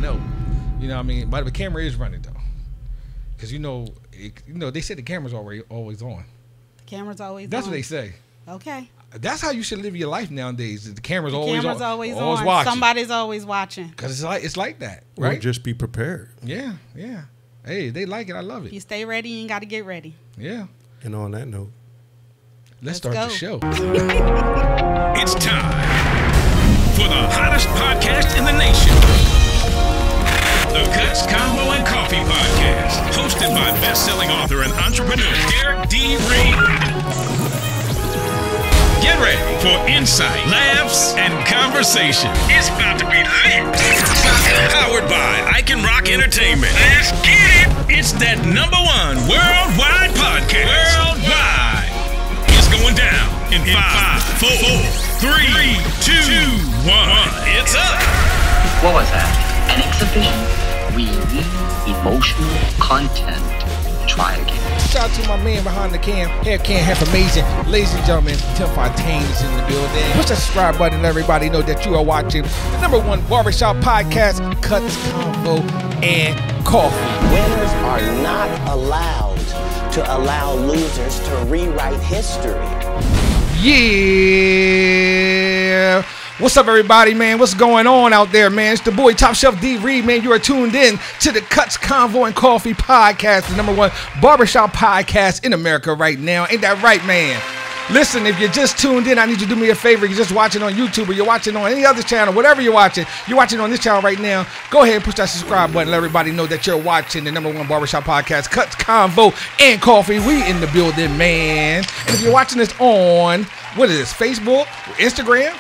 know. You know what I mean? But the camera is running though, because they said the camera's always on. Camera's always That's on. what they say. Okay. That's how you should live your life nowadays. The camera's always always on. Watching. Somebody's always watching. Because it's like that, right? Or just be prepared. Yeah. Hey, they like it. I love it. If you stay ready, you ain't got to get ready. Yeah. And on that note, let's start the show. It's time for the hottest podcast in the nation. The Cuts, Convo, and Coffee Podcast, hosted by best-selling author and entrepreneur Derek D. Reed. Get ready for insight, laughs, and conversation. It's about to be lit. Powered by I Can Rock Entertainment. Let's get it. It's that #1 worldwide podcast. Worldwide. It's going down in 5, 4, 3, 2, 1. It's up. What was that? An exhibition? We need emotional content. Try again. Shout out to my man behind the cam. Hair can half amazing. Ladies and gentlemen, Tim Fontaine is in the building. Push that subscribe button and let everybody know that you are watching the #1 barbershop podcast, Cuts, Convo, and Coffee. Winners are not allowed to allow losers to rewrite history. Yeah. What's up, everybody, man? What's going on out there, man? It's the boy, Top Shelf D. Reed, man. You are tuned in to the Cuts, Convo, and Coffee podcast, the #1 barbershop podcast in America right now. Ain't that right, man? Listen, if you're just tuned in, I need you to do me a favor. You're just watching on YouTube or you're watching on any other channel, whatever you're watching on this channel right now, go ahead and push that subscribe button. Let everybody know that you're watching the #1 barbershop podcast, Cuts, Convo, and Coffee. We in the building, man. And if you're watching this on, what is this, Facebook, Instagram,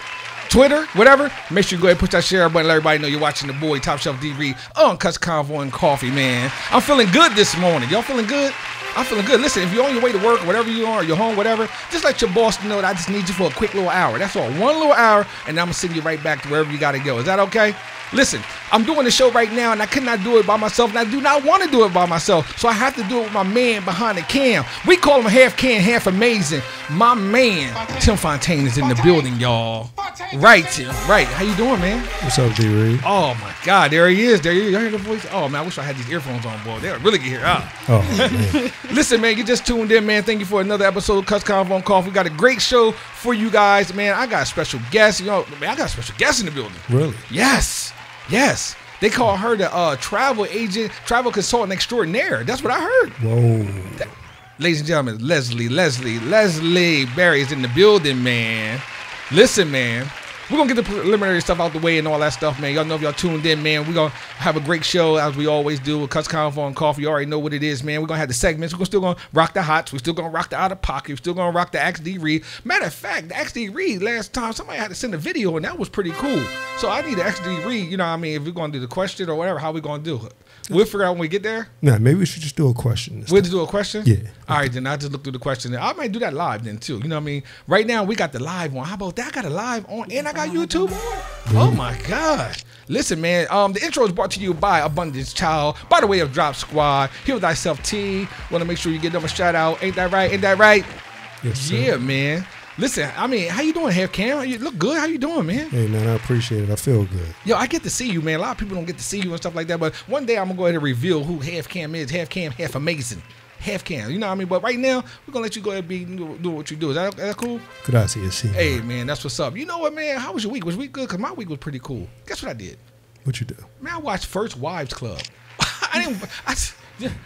Twitter, whatever, make sure you go ahead and push that share button. Let everybody know you're watching the boy, Top Shelf D. Reed, on Cuts, Convo, and Coffee, man. I'm feeling good this morning. Y'all feeling good? I'm feeling good. Listen, if you're on your way to work, whatever you are, you're home, whatever, just let your boss know that I just need you for a quick little hour. That's all. One little hour, and I'm going to send you right back to wherever you got to go. Is that okay? Listen, I'm doing the show right now, and I could not do it by myself, and I do not want to do it by myself, so I have to do it with my man behind the cam. We call him half can, half amazing. My man, Tim Fontaine, is in the building, y'all. Right, Tim. Right. How you doing, man? what's up, D. Reed? Oh, my God. There he is. There he is. Y'all hear the voice? Oh, man, I wish I had these earphones on, boy. They'll really get here out. Oh, man. Listen, man, you just tuned in, man. Thank you for another episode of Cuts, Convo, and Coffee. We got a great show for you guys, man. I got a special guest. You know, man, I got a special guest in the building. Really? Yes. They call her the travel agent, travel consultant extraordinaire. That's what I heard. Whoa. Ladies and gentlemen, Leslie Barry is in the building, man. Listen, man. We're going to get the preliminary stuff out the way and all that stuff, man. Y'all know if y'all tuned in, man, we're going to have a great show as we always do with Cuts, Convo, and Coffee. You already know what it is, man. We're going to have the segments. We're still going to rock the hots. We're still going to rock the Outtapocket. We're still going to rock the Ask D. Reed. Matter of fact, the Ask D. Reed, last time, somebody had to send a video, and that was pretty cool. So I need to Ask D. Reed, you know what I mean, if we're going to do the question or whatever, how we going to do it. We'll figure out when we get there. Nah, maybe we should just do a question. We'll just do a question? Yeah. All right, then I'll just look through the question. I might do that live then, too. You know what I mean? Right now, we got the live one. How about that? I got a live on, and I got YouTube on. Oh, my God. Listen, man, the intro is brought to you by Abundance Child, by the way of Drop Squad. Heal Thyself T. Want to make sure you give them a shout out. Ain't that right? Ain't that right? Yes, sir. Yeah, man. Listen, I mean, how you doing, Half Cam? You look good. How you doing, man? Hey, man, I appreciate it. I feel good. Yo, I get to see you, man. A lot of people don't get to see you and stuff like that, but one day I'm going to go ahead and reveal who Half Cam is. Half Cam, half amazing. Half Cam, you know what I mean? But right now, we're going to let you go ahead and do what you do. Is that cool? Gracias, sí. Hey, man, that's what's up. You know what, man? How was your week? Was your week good? Because my week was pretty cool. Guess what I did? What you do? Man, I watched First Wives Club.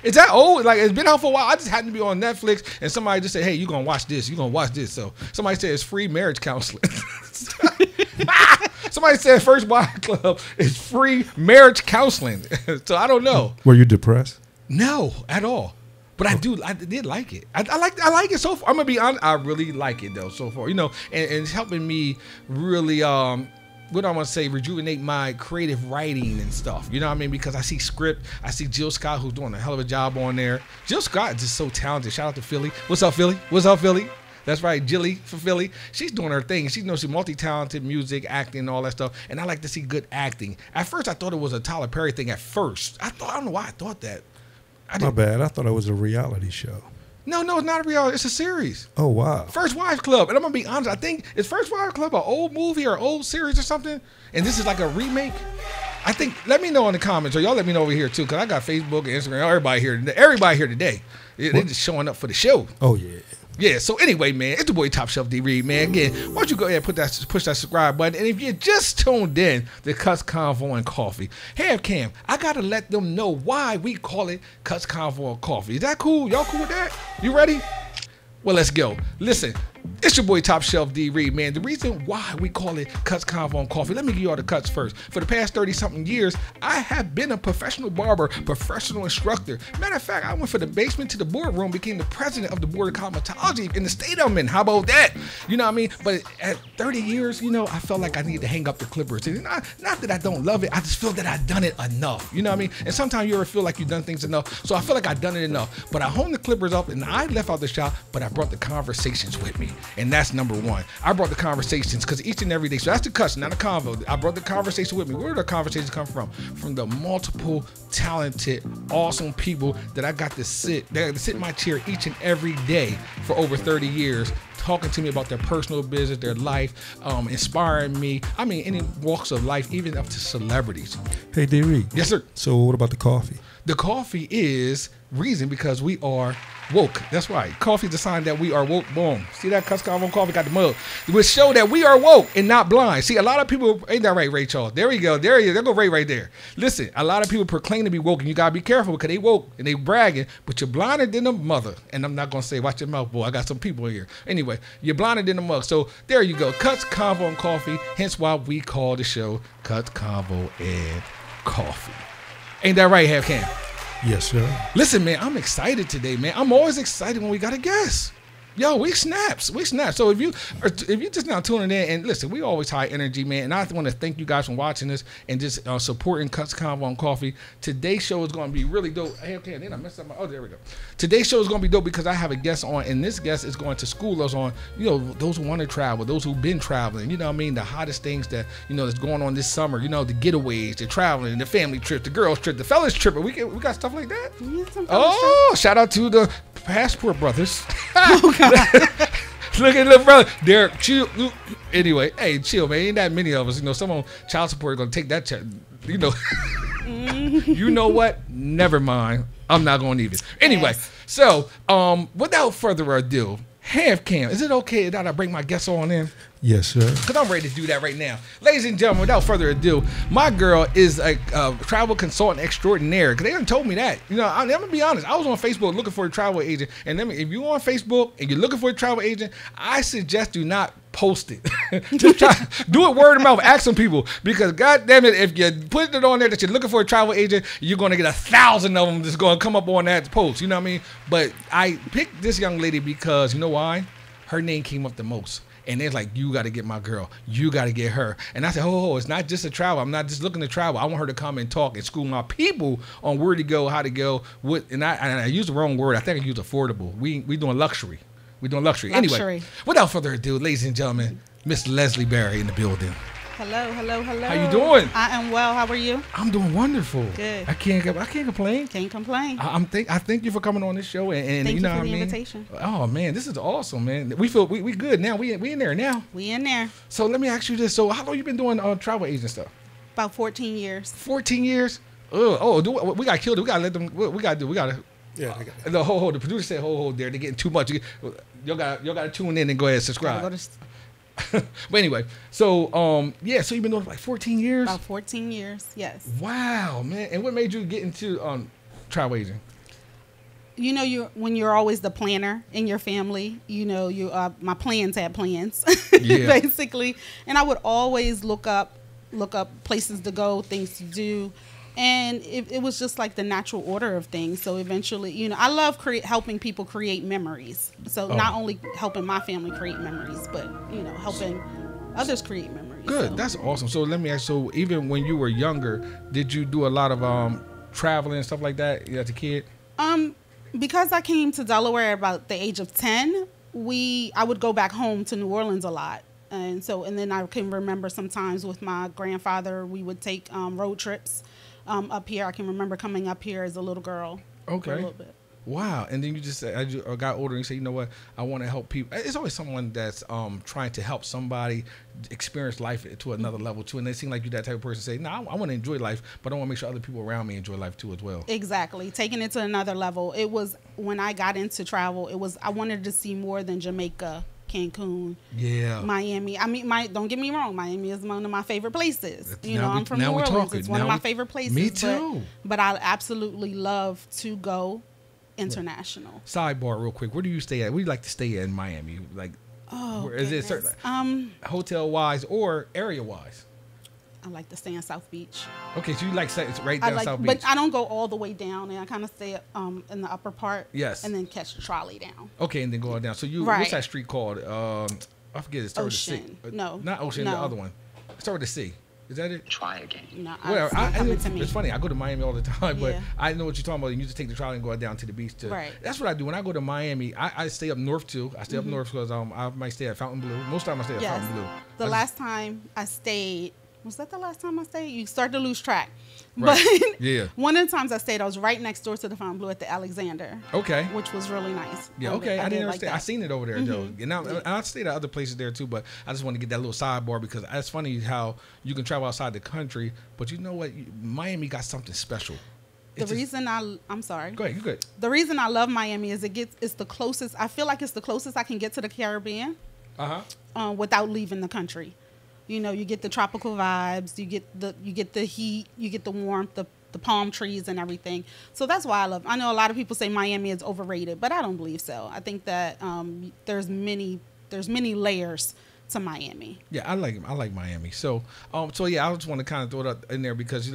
Is that old? Like, it's been out for a while. I just happened to be on Netflix, and somebody just said, hey, you're going to watch this. You're going to watch this. So somebody said it's free marriage counseling. Somebody said First Wives Club is free marriage counseling. So I don't know. Were you depressed? No, at all. But I did like it. I like it so far. I'm going to be honest. I really like it, though, so far. You know, and it's helping me really, what I want to say, rejuvenate my creative writing and stuff. You know what I mean? Because I see script. I see Jill Scott, who's doing a hell of a job on there. Jill Scott is just so talented. Shout out to Philly. What's up, Philly? What's up, Philly? That's right, Jilly for Philly. She's doing her thing. She knows she's multi-talented, music, acting, all that stuff. And I like to see good acting. At first, I thought it was a Tyler Perry thing at first. I don't know why I thought that. My bad. I thought it was a reality show. No, it's not a reality. It's a series. Oh, wow. First Wives Club. And I'm going to be honest. I think, is First Wives Club an old movie or old series or something? And this is like a remake? I think, let me know in the comments, or y'all let me know over here too, because I got Facebook and Instagram, everybody here today. They're just showing up for the show. Oh, yeah. Yeah, so anyway, man, it's the boy Top Shelf D Reed, man. Again, why don't you go ahead and push that subscribe button. And if you just tuned in to Cuts Convo and Coffee, hey, Cam, I got to let them know why we call it Cuts Convo and Coffee. Is that cool? Y'all cool with that? You ready? Well, let's go. Listen, it's your boy Top Shelf D Reed, man. The reason why we call it Cuts Convo and Coffee, let me give you all the cuts first. For the past 30-something years, I have been a professional barber, professional instructor. Matter of fact, I went from the basement to the boardroom, became the president of the board of cosmetology in the state I'm in. How about that? You know what I mean? But at 30 years, you know, I felt like I needed to hang up the clippers. And not that I don't love it, I just feel that I've done it enough. You know what I mean? And sometimes you ever feel like you've done things enough. So I feel like I've done it enough. But I hung the clippers up and I left out the shop, but I brought the conversations with me. And that's number one. I brought the conversations because each and every day, so that's the cuts, not the convo. I brought the conversation with me. Where do the conversations come from? From the multiple talented, awesome people that I got to sit in my chair each and every day for over 30 years, talking to me about their personal business, their life, inspiring me. I mean, any walks of life, even up to celebrities. Hey, D. Reed. Yes, sir. So what about the coffee? The coffee is reason because we are woke. That's right. Coffee is a sign that we are woke. Boom. See that? CutsConvo Coffee got the mug. It will show that we are woke and not blind. See, a lot of people, ain't that right, Ray Charles? There we go. There he is. There go Ray right there. Listen, a lot of people proclaim to be woke, and you got to be careful because they woke and they bragging, but you're blindder than a mother. And I'm not going to say, watch your mouth, boy. I got some people here. Anyway, you're blindder than a mug. So there you go. Cuts, Convo, and Coffee. Hence why we call the show Cuts, Convo, and Coffee. Ain't that right, Half Cam? Yes, sir. Listen, man, I'm excited today, man. I'm always excited when we got a guest. Yo, we snaps. So if you just now tuning in, and listen, we always high energy, man. And I want to thank you guys for watching this and just supporting Cuts, Convo, and Coffee. Today's show is going to be really dope. Hey, okay, then I messed up my. Oh, there we go. Today's show is going to be dope because I have a guest on, and this guest is going to school us on, you know, those who want to travel, those who've been traveling. You know what I mean? The hottest things that that's going on this summer. You know, the getaways, the traveling, the family trip, the girls trip, the fellas trip. We got stuff like that. Oh, shout out to the Passport Brothers. Oh, God. Look at little brother. Derek, chill. Anyway, hey, chill, man. Ain't that many of us. Some on child support are going to take that check. You know what? Never mind. I'm not going to need it. Anyway, so without further ado, Half Cam, is it okay that I bring my guests on in? Yes, sir. Because I'm ready to do that right now. Ladies and gentlemen, without further ado, my girl is a travel consultant extraordinaire. Because they done told me that. I'm going to be honest. I was on Facebook looking for a travel agent. And if you're on Facebook and you're looking for a travel agent, I suggest do not post it. Just try, do it word of mouth. Ask some people. Because God damn it, if you put it on there that you're looking for a travel agent, you're going to get 1,000 of them that's going to come up on that post. You know what I mean? But I picked this young lady because, you know why? Her name came up the most. And they're like, you got to get my girl. You got to get her. And I said, it's not just a travel. I'm not just looking to travel. I want her to come and talk and school my people on where to go, how to go. And I used the wrong word. I think I used affordable. We doing luxury. We're doing luxury. Anyway, without further ado, ladies and gentlemen, Miss Leslie Barry in the building. Hello. How you doing? I am well. How are you? I'm doing wonderful. Good. I can't complain. Can't complain. I thank you for coming on this show and thank you know for what the I mean? invitation. Oh man, this is awesome, man. We feel we good now. We in there now. We in there. So let me ask you this. So how long you been doing travel agent stuff? About 14 years. 14 years? We got killed. We gotta let them. We gotta do. We gotta. Yeah. The the producer said hold there. They're getting too much. Y'all gotta tune in and go ahead and subscribe. But anyway, so so you've been doing it for like 14 years? About 14 years, yes. Wow, man. And what made you get into travel agent? When you're always the planner in your family, my plans had plans, basically. And I would always look up places to go, things to do. And it was just like the natural order of things. So eventually, I love helping people create memories. So not only helping my family create memories, but, helping others create memories. Good. So. That's awesome. So let me ask, so even when you were younger, did you do a lot of traveling and stuff like that as a kid? Because I came to Delaware about the age of 10, I would go back home to New Orleans a lot. And then I can remember sometimes with my grandfather, we would take road trips. Up here, I can remember coming up here as a little girl. Okay. For a little bit. Wow. And then you just said, as you got older, and you say, you know what, I want to help people. It's always someone that's trying to help somebody experience life to another level too. And they seem like you that type of person. Say, no, I want to enjoy life, but I want to make sure other people around me enjoy life too as well. Exactly. Taking it to another level. It was when I got into travel, I wanted to see more than Jamaica, Cancun, Miami. I mean, don't get me wrong, Miami is one of my favorite places. I'm from New Orleans. It's one of my favorite places. Me too. But I absolutely love to go international. Sidebar real quick. Where do you stay at? Where do you like to stay at in Miami? Like, is it certain hotel wise or area wise? I like to stay in South Beach. Okay, so you like right down South Beach. But I don't go all the way down, and I kind of stay in the upper part. Yes. And then catch the trolley down. Okay, and then go down. So what's that street called? I forget. It starts with a C. No. Not Ocean, the other one. It starts with a C. Is that it? Try again. No, it's funny. I go to Miami all the time, but Yeah. I know what you're talking about. You just take the trolley and go down to the beach. Right. That's what I do when I go to Miami. I stay up north too. I stay up north because I might stay at Fountain Blue. Most of the time I stay at Fountain Blue. The last time I stayed, was that the last time I stayed? You start to lose track. Right. But Yeah. one of the times I stayed, I was right next door to the Fountain Blue at the Alexander. Okay. Which was really nice. Yeah, okay. I didn't like understand. that. I seen it over there though. And I stayed at other places there too, but I just want to get that little sidebar because it's funny how you can travel outside the country, but you know what? Miami got something special. I'm sorry. Go ahead, you good. The reason I love Miami is it's the closest. I feel like it's the closest I can get to the Caribbean. Without leaving the country. You get the tropical vibes, you get the heat, you get the warmth, the palm trees and everything. So that's why I know a lot of people say Miami is overrated, but I don't believe so. I think that there's many layers to Miami. Yeah, I like Miami. So yeah, I just want to kind of throw that in there because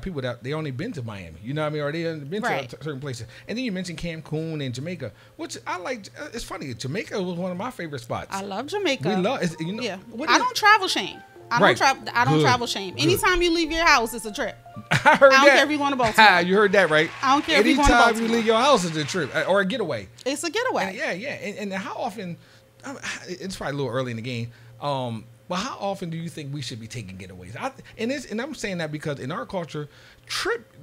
people that they only been to Miami, you know what I mean, or they haven't been to certain places. And then you mentioned Cancun and Jamaica, which I like. It's funny, Jamaica was one of my favorite spots. I love Jamaica. We love Yeah. I don't travel shame. I don't travel shame. Anytime you leave your house, it's a trip. I heard that. I don't care if you're going to Baltimore. You heard that right. I don't care if you're going to Baltimore. Anytime you leave your house, it's a trip or a getaway. It's a getaway. And how often? It's probably a little early in the game. But how often do you think we should be taking getaways? And I'm saying that because in our culture,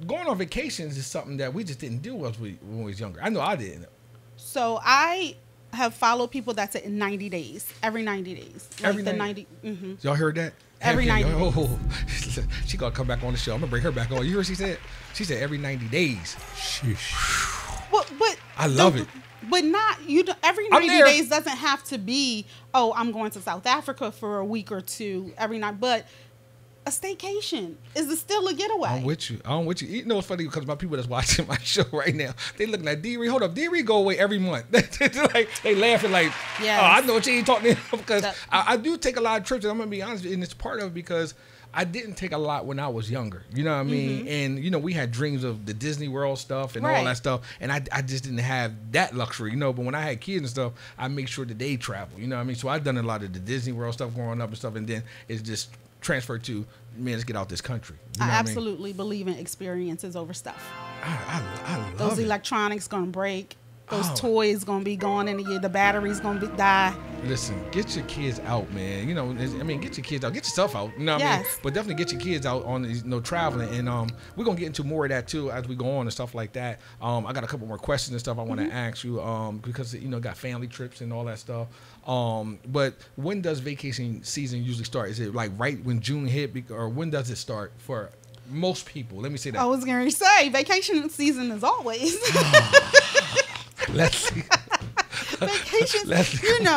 going on vacations is something that we just didn't do when we was younger. I know I didn't. So I have followed people that's at 90 days, every 90 days. Every 90? Y'all heard that? Every 90 days. Oh, she gonna come back on the show. I'm gonna bring her back on. You heard what she said? She said every 90 days. Sheesh. But I love it. But every 90 days doesn't have to be, I'm going to South Africa for a week or two every night. But a staycation is still a getaway. I'm with you. You know, it's funny because my people that's watching my show right now, they looking at D-Reed. Hold up, D-Reed go away every month. They laughing like, yes. Oh, I know what you ain't talking about because I do take a lot of trips. And I'm gonna be honest, and it's part of it because I didn't take a lot when I was younger. You know what I mean? And we had dreams of the Disney World stuff and all that stuff, and I just didn't have that luxury. But when I had kids and stuff, I make sure that they travel. You know what I mean? So I've done a lot of the Disney World stuff growing up and stuff, and then it's just transferred to, man, let's get out this country. You know I absolutely believe in experiences over stuff. I love those electronics gonna break. Those toys gonna be gone in a year. The battery's gonna die. Listen, get your kids out, man. Get your kids out. Get yourself out. You know what I mean? But definitely get your kids out on traveling. And we're gonna get into more of that too as we go on and stuff like that. I got a couple more questions and stuff I want to ask you because got family trips and all that stuff. But when does vacation season usually start? Is it like right when June hit, or when does it start for most people? Let me say that. I was going to say vacation season is always. Let's see. Vacation,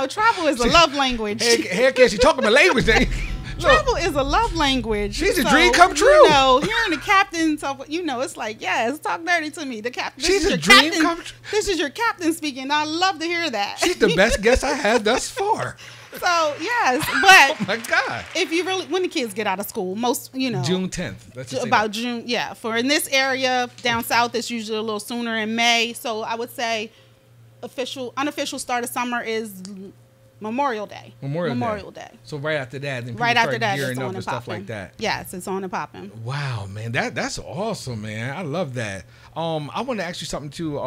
travel is a love language. Heck yeah, she talking my language. Travel is a love language. She's a dream come true. Hearing the captain talk, it's like, yes, talk dirty to me. The captain. She's a dream come true. This is your captain speaking. I love to hear that. She's the best guest I had thus far. So yes, but oh my God! If you when the kids get out of school, most June 10th. Let's just about June. Yeah, for in this area down south, it's usually a little sooner in May. So I would say unofficial start of summer is Memorial Day. Memorial Day. So right after that, then people start gearing up and stuff like that. Yes, it's on and popping. Wow, man, that's awesome, man. I love that. I want to ask you something too.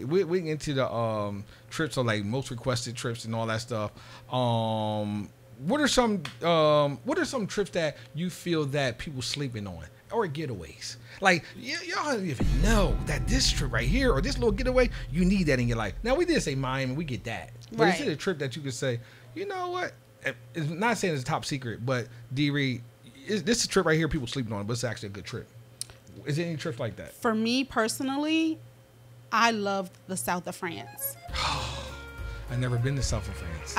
We get into the trips, or like most requested trips and all that stuff. What are some trips that you feel that people sleeping on? or Getaways. Like, y'all don't even know that this trip right here or this little getaway, you need that in your life. Now, we did say Miami, we get that. But Right. it's a trip that you could say, you know what? It's not saying it's a top secret, but D-Reed, this is a trip right here people sleeping on, but it's actually a good trip. Is there any trips like that? For me personally, I loved the south of France. I've never been to south of France.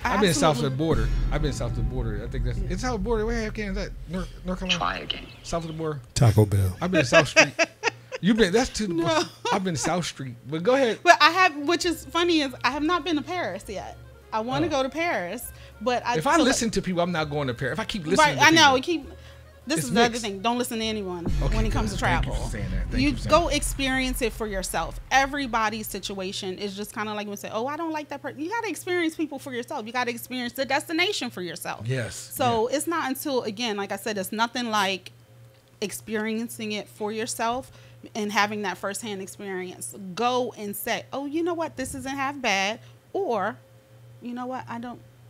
I've been south of the border. I've been south of the border. I think that's it's south of the border. Where have is that? North Carolina. Try again. South of the border. Taco Bell. I've been to South Street. You've been. That's too. No. I've been to South Street. But go ahead. But I have, which is funny, is I have not been to Paris yet. I want to go to Paris, but if I listen to people, I'm not going to Paris. If I keep listening, right? to I know. people, This is the other thing. Don't listen to anyone when it comes to travel. Thank you for saying that. You go experience it for yourself. Everybody's situation is just kind of like when we say, "Oh, I don't like that person." You got to experience people for yourself. You got to experience the destination for yourself. Yes. So it's not until, again, like I said, it's nothing like experiencing it for yourself and having that firsthand experience. Go and say, "Oh, you know what? This isn't half bad," or, "You know what?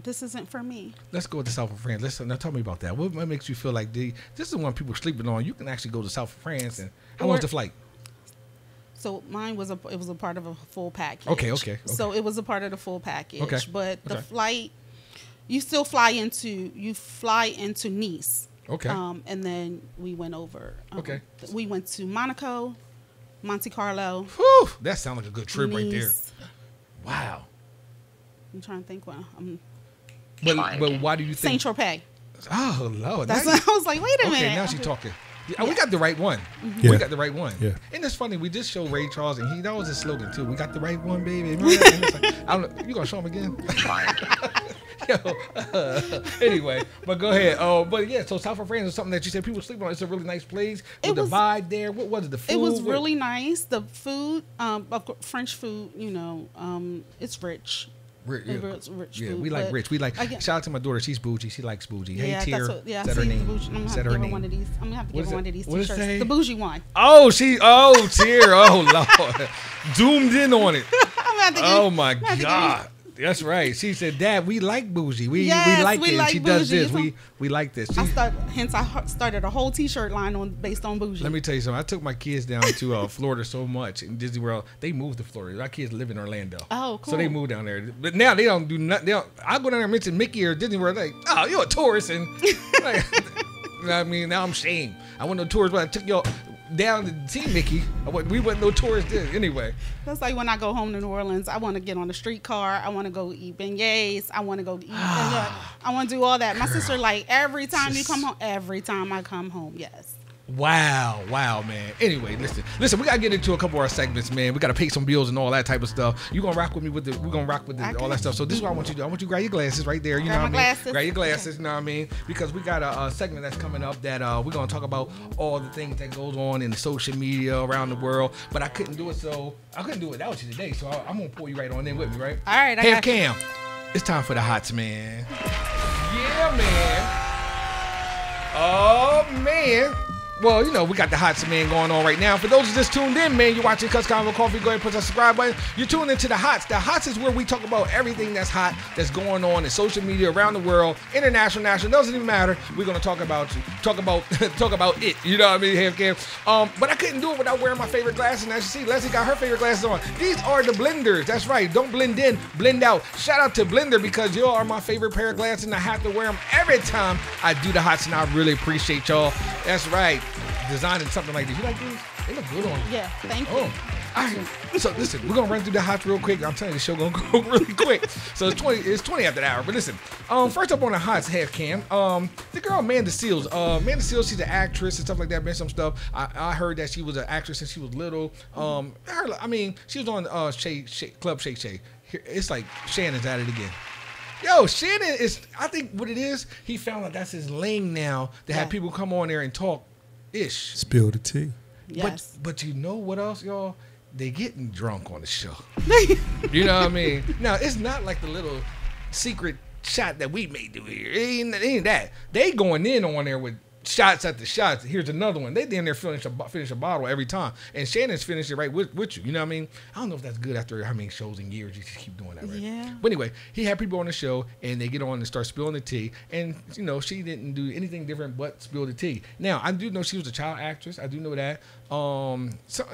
This isn't for me." Let's go with the south of France. Now tell me about that. What makes you feel like this is one people sleeping on? You can actually go to south of France. And how long's the flight? So mine was a part of a full package. Okay. So it was a part of the full package. Okay. But the flight, you still fly into Nice. Okay. And then we went over. Okay. We went to Monaco, Monte Carlo. Whew, that sounds like a good trip right there. Nice. Wow. I'm trying to think. But why do you think Saint-Tropez. Oh Lord, I was like, wait a minute. Okay, now she's talking. Yeah, we got the right one. Yeah. We got the right one. Yeah. And it's funny, we just showed Ray Charles, and that was his slogan too. We got the right one, baby. Like, I don't know, you gonna show him again? Anyway, but go ahead. Oh, but yeah, so South of France is something that you said people sleep on. It's a really nice place. With the vibe there. What was it? The food? It was really nice. The food, French food. It's rich. Rich food, we like rich. We like. Shout out to my daughter. She's bougie. She likes bougie. Yeah, hey, Tier. That's her name. I'm gonna have to give her one of these. I'm gonna have to give her one of these t-shirts. The bougie one. Oh, Tier. Oh Lord, zoomed in on it. Oh my God. That's right. She said, "Dad, we like bougie. We like it." And she does this. We like this. I started a whole T-shirt line based on bougie. Let me tell you something. I took my kids down to Florida so much in Disney World. They moved to Florida. Our kids live in Orlando. Oh, cool. So they moved down there. But now they don't do nothing. I go down there and mention Mickey or Disney World. Like, oh, you're a tourist, and like, you know what I mean. Now I'm ashamed. I wasn't no tourist, but I took y'all down to see Mickey. We wasn't no tourists then. Anyway. That's like when I go home to New Orleans, I want to get on the streetcar. I want to go eat beignets. I want to go eat. I want to do all that. My sister, like, every time you come home, every time I come home, yes. Wow, man. Anyway, listen. We gotta get into a couple of our segments, man. We gotta pay some bills and all that type of stuff. You gonna rock with me with all that stuff. So this is what I want you to do. I want you to grab your glasses right there. You know what I mean? Grab your glasses. You know what I mean? Because we got a segment that's coming up that we're gonna talk about all the things that goes on in the social media around the world. But I couldn't do it without you today. So I'm gonna pull you right on in with me, right? All right. Hey, Cam. It's time for the hots, man. Yeah, man. Oh man. Well, we got the Hots Man going on right now. For those who just tuned in, man, you're watching CutsConvoCoffee. Go ahead and push that subscribe button. You're tuned into the Hots. The Hots is where we talk about everything that's hot, that's going on in social media around the world, international, national. Doesn't even matter. We're gonna talk about you. Talk about it. You know what I mean? Hey, Cam. But I couldn't do it without wearing my favorite glasses. And as you see, Leslie got her favorite glasses on. These are the Blenders. That's right. Don't blend in, blend out. Shout out to Blender because y'all are my favorite pair of glasses, and I have to wear them every time I do the Hots, and I really appreciate y'all. That's right. Designing something like this. You like these? They look good on you. Yeah, thank you. All right. So listen, we're gonna run through the Hots real quick. I'm telling you, the show gonna go really quick. So it's 20 after the hour. But listen, first up on the Hots half cam, the girl Amanda Seales. Amanda Seales, she's an actress and stuff like that. Been some stuff. I heard that she was an actress since she was little. She was on Club Shay Shay. It's like Shannon's at it again. Yo, Shannon is. I think what it is, he found out that's his lane now to have people come on there and talk. Ish. Spill the tea. Yes. But you know what else, y'all? They getting drunk on the show. You know what I mean? Now, it's not like the little secret shot that we may do here. It ain't that. They going in on there with shots at the shots. Here's another one. They damn near finish a bottle every time. And Shannon's finished it right with you. You know what I mean? I don't know if that's good after how many shows and years you just keep doing that, right? Yeah. But anyway, he had people on the show, and they get on and start spilling the tea. And, you know, she didn't do anything different but spill the tea. Now, I do know she was a child actress. I do know that. So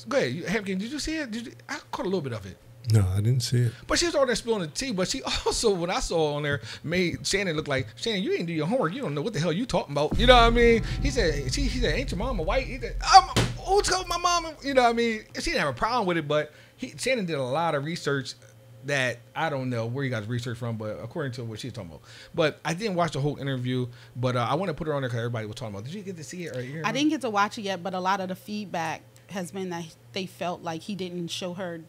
go ahead. Hepkin, did you see it? I caught a little bit of it. No, I didn't see it. But she was all there spilling the tea. But she also, what I saw on there, made Shannon look like, Shannon, you didn't do your homework. You don't know what the hell you talking about. You know what I mean? He said, ain't your mama white? He said, who told my mama? You know what I mean? She didn't have a problem with it, but Shannon did a lot of research that I don't know where you guys research from, but according to what she's talking about. But I didn't watch the whole interview, but I want to put her on there because everybody was talking about. Did you get to see it or hear it? I didn't get to watch it yet, but a lot of the feedback has been that they felt like he didn't show her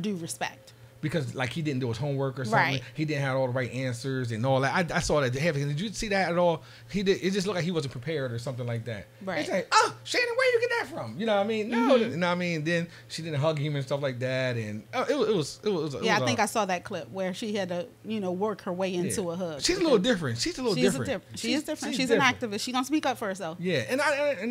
due respect. Because like he didn't do his homework or something. Right. He didn't have all the right answers and all that. I saw that. Did you see that at all? He did. It just looked like he wasn't prepared or something like that. Right. It's like, Shannon, where you get that from? You know what I mean? No. You know what I mean? Then she didn't hug him and stuff like that. And it was. Yeah, I think I saw that clip where she had to, work her way into a hug. She's a little different. She is different. She is different. She's an activist. She's gonna speak up for herself. Yeah, and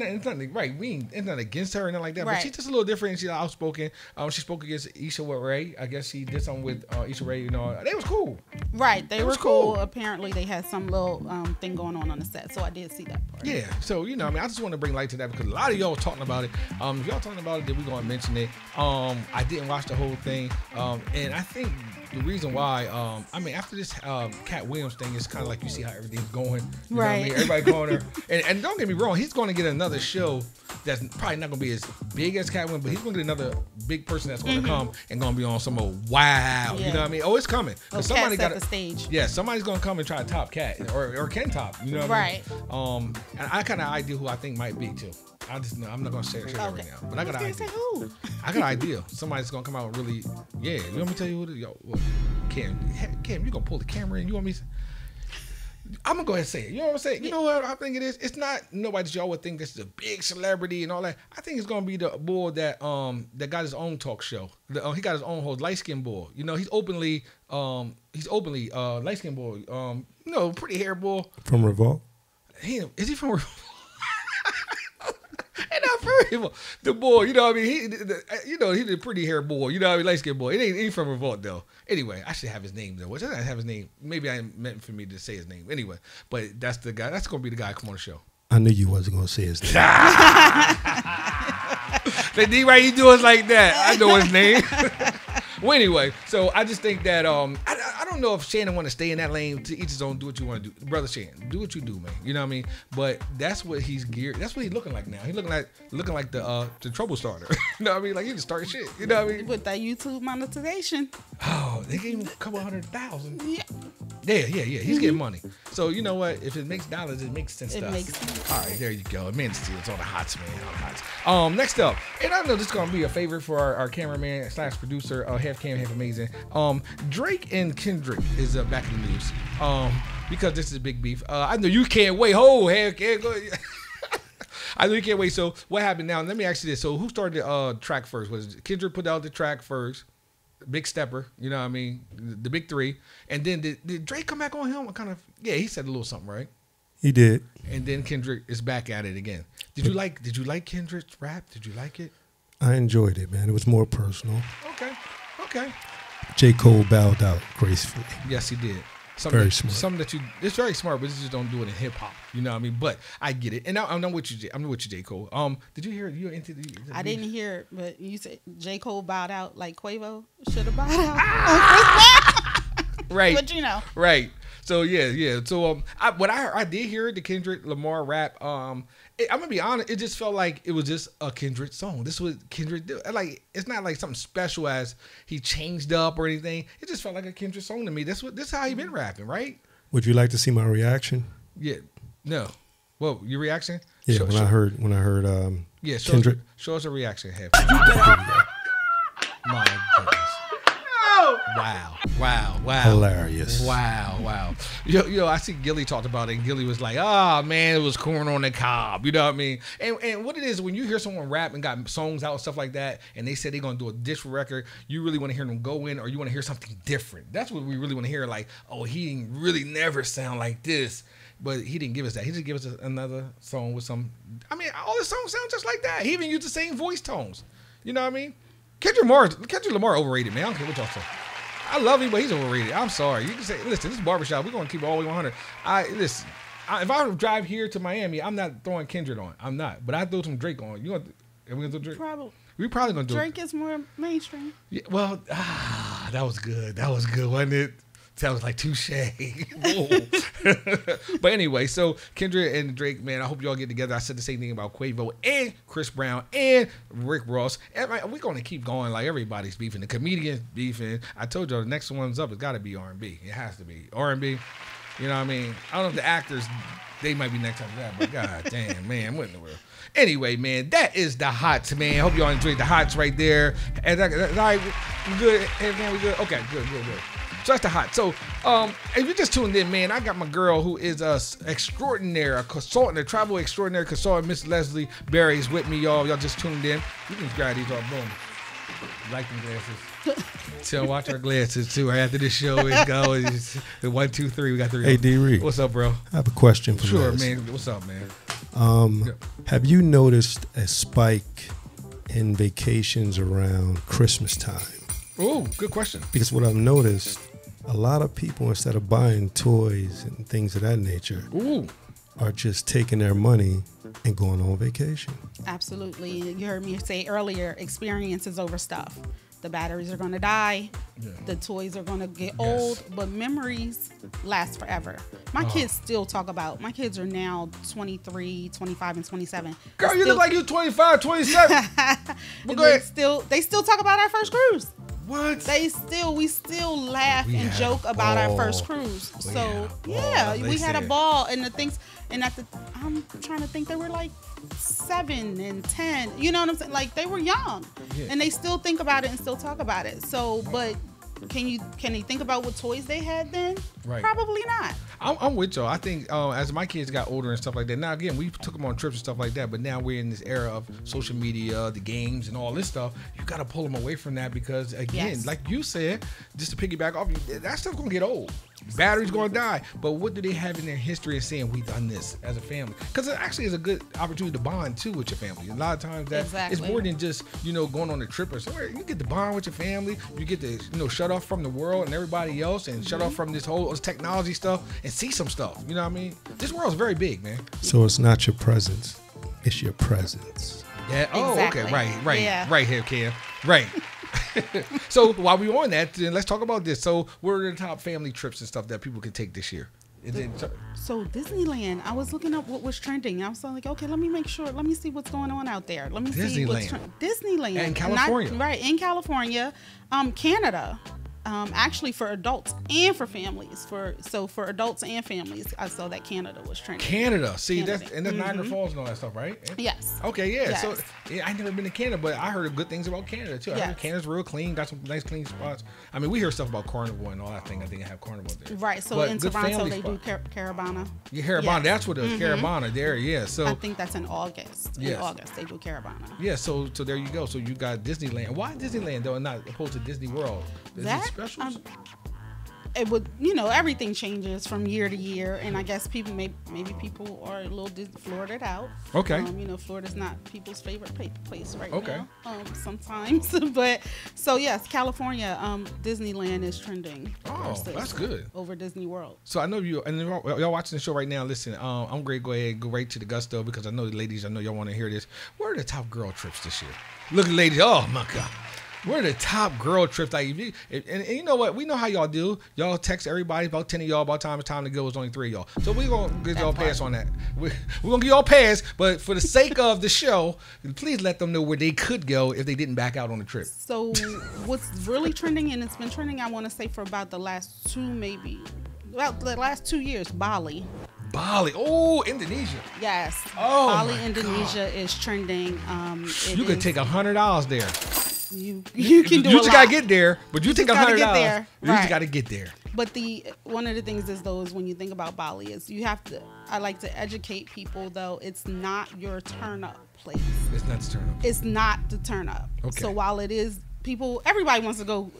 it's nothing right. It's not against her and nothing like that. Right. But she's just a little different. She's outspoken. She spoke against Issa Rae. I guess she did something with Issa Rae. They was cool. Right, they were cool. Apparently, they had some little thing going on the set, so I did see that part. Yeah, so I just want to bring light to that because a lot of y'all talking about it. If y'all talking about it, then we're gonna mention it. I didn't watch the whole thing, and I think the reason why, after this Cat Williams thing, it's kind of like you see how everything's going. You know what I mean? Everybody going there, and don't get me wrong, he's going to get another show that's probably not going to be as big as Cat Williams, but he's going to get another big person that's going to come and going to be on some wow. Yeah. You know what I mean? Oh, it's coming. Somebody got the stage. Yeah, somebody's going to come and try to top Cat or can top. You know what I mean? And I kind of idea who I think might be too. I just know I'm not gonna share that right now, but I got an idea. Who? I got an idea. Somebody's gonna come out and really, yeah. You want me to tell you who? Cam, you gonna pull the camera in? You want me? I'm gonna go ahead and say it. You know what I'm saying? You know what I think it is? It's not nobody that y'all would think this is a big celebrity and all that. I think it's gonna be the boy that got his own talk show. He got his own host, light skinned boy. He's openly light skinned boy. Pretty hair boy from Revolt. Is he from Revolt? The boy, you know what I mean? He's a pretty hair boy, you know what I mean? Light skinned boy. It ain't from Revolt though. Anyway, I should have his name though. What should I have his name? Maybe I meant for me to say his name. Anyway, but that's the guy. That's gonna be the guy come on the show. I knew you wasn't gonna say his name. The D right, he do us like that. I know his name. Well, anyway, so I just think that I don't know if Shannon want to stay in that lane. To each his own. Do what you want to do, brother Shannon. Do what you do, man. You know what I mean? But that's what he's geared. That's what he's looking like now. He's looking like the trouble starter. You know what I mean? Like he can start shit. You know what I mean? With that YouTube monetization. Oh, they gave him a couple $100,000. Yeah. He's getting money. So you know what? If it makes dollars, it makes sense. It makes sense. All right, there you go. Man, Steel, it's on the hots, man. On the hots. Next up, and I know this is gonna be a favorite for our cameraman / producer, half cam, half amazing. Drake and Kendrick is back in the news. Because this is a big beef. I know you can't wait. I know you can't wait. So what happened now? Let me ask you this. So who started the track first? Was it Kendrick put out the track first? Big stepper, you know what I mean? The big three. And then did Drake come back on him? He said a little something, right? He did. And then Kendrick is back at it again. Did you like Kendrick's rap? Did you like it? I enjoyed it, man. It was more personal. Okay. J. Cole bowed out gracefully. Yes, he did. Very smart. It's very smart, but you just don't do it in hip hop. You know what I mean? But I get it. And I'm with you, J. Cole. Did you hear it? You were into the I didn't hear it, but you said J. Cole bowed out like Quavo should have bowed out. Right. But Right. So yeah. So I did hear the Kendrick Lamar rap. I'm gonna be honest. It just felt like it was just a Kendrick song. This was Kendrick. Like it's not like something special as he changed up or anything. It just felt like a Kendrick song to me. This is how he been rapping, right? Would you like to see my reaction? Yeah. No. Well, your reaction? Yeah. When I heard. Yeah. Kendrick. Show us a reaction. My goodness. Wow. Hilarious. Wow. Yo, I see Gilly talked about it, and Gilly was like, man, it was corn on the cob. You know what I mean? And what it is, when you hear someone rap and got songs out and stuff like that, and they say they're going to do a diss record, you really want to hear them go in, or you want to hear something different. That's what we really want to hear, like, he really never sound like this. But he didn't give us that. He just gave us another song with some. I mean, all the songs sound just like that. He even used the same voice tones. You know what I mean? Kendrick Lamar overrated, man. I don't care what y'all say. I love him, but he's overrated. I'm sorry. You can say, listen, this is barbershop. We're gonna keep it all the way 100. If I drive here to Miami, I'm not throwing Kendrick on. I'm not. But I throw some Drake on. Are we gonna throw Drake? We probably gonna do Drake is more mainstream. Yeah, well, that was good. That was good, wasn't it? Sounds like touche. But anyway, so Kendrick and Drake, man, I hope y'all get together. I said the same thing about Quavo and Chris Brown and Rick Ross. And we're going to keep going like everybody's beefing. The comedians beefing. I told y'all the next one's up. It's got to be R&B. It has to be. R&B, you know what I mean? I don't know if the actors, they might be next after that, but god damn, man, what in the world? Anyway, man, that is the Hots, man. Hope y'all enjoyed the Hots right there. And we good? Everything we good? Okay, good. So that's the Hot. So if you just tuned in, man, I got my girl who is a travel extraordinary consultant, Miss Leslie Berry is with me, y'all. Y'all just tuned in. You can grab these off, boom. Like them glasses. So watch our glasses too. Right after this show, it's go. It's 1, 2, 3. We got 3. Hey, D-Reed. What's up, bro? I have a question for you. Sure, man. What's up, man? Have you noticed a spike in vacations around Christmas time? Oh, good question. Because what I've noticed, a lot of people, instead of buying toys and things of that nature, are just taking their money and going on vacation. Absolutely. You heard me say earlier, experiences over stuff. The batteries are going to die. Yeah. The toys are going to get old, but memories last forever. My kids still talk about, my kids are now 23, 25, and 27. Girl, you look like you're 25, 27. They still talk about our first cruise. What? We still laugh and joke about our first cruise. So we had a ball, and the things, and I'm trying to think, they were like 7 and 10. You know what I'm saying? Like, they were young, and they still think about it and still talk about it. So, but can they think about what toys they had then? Right. Probably not. I'm with y'all. I think as my kids got older and stuff like that. Now again, we took them on trips and stuff like that, but now we're in this era of social media, the games, and all this stuff. You got to pull them away from that because again, like you said, just to piggyback off, that stuff's gonna get old. Batteries gonna die. But what do they have in their history of saying we've done this as a family? Because it actually is a good opportunity to bond too with your family. A lot of times it's more than just going on a trip or somewhere. You get to bond with your family. You get to shut off from the world and everybody else, and shut off from this whole technology stuff and see some stuff. You know what I mean? This world's very big, man. So it's not your presence, it's your presence. Yeah. Oh, exactly. Okay. Right. Yeah. Right here, Cam. Right. So while we're on that, then let's talk about this. So what are the top family trips and stuff that people can take this year? So Disneyland, I was looking up what was trending. I was like, okay, let me make sure. Let me see what's going on out there. Let me see what's Disneyland. And California. In California. Canada. Actually for adults and for families. For adults and families, I saw that Canada was trending. Canada. See, that's Niagara Falls and all that stuff, right? Yes. Okay, yeah. Yes. So I never been to Canada, but I heard good things about Canada too. I heard Canada's real clean, got some nice clean spots. I mean, we hear stuff about Carnival and all that thing. I think I have Carnival there. Right. So in Toronto they do Caravana. Yeah, Caravana. That's what it is. Caravana there. Yeah. So I think that's in August. Yes. In August they do Caravana. Yeah. So there you go. So you got Disneyland. Why Disneyland though, and not opposed to Disney World? Is it specials? It would, everything changes from year to year, and I guess maybe people are a little Floridaed out. Okay. Florida's not people's favorite place right now. Sometimes, but so yes, California, Disneyland is trending. Oh, that's good. Over Disney World. So I know you, and y'all watching the show right now. Listen, I'm going to go ahead and go right to the gusto because I know the ladies. I know y'all want to hear this. What are the top girl trips this year? Look, ladies. Oh my God. We're the top girl trips. Like, and you know what? We know how y'all do. Y'all text everybody, about 10 of y'all, about time it's time to go. It's only 3 of y'all. So we're going to give y'all a pass on that. We're going to give y'all a pass, but for the sake of the show, please let them know where they could go if they didn't back out on the trip. So what's really trending, and it's been trending, I want to say, for about the last 2 years, Bali. Bali. Oh, Indonesia. Yes. Oh, Bali, Indonesia is trending. You could take $100 there. You can do. You just gotta get there, but you take $100. You just gotta get there. But one of the things is when you think about Bali is you have to. I like to educate people though. It's not your turn up place. It's not the turn up. It's not the turn up. Okay. So while it is everybody wants to go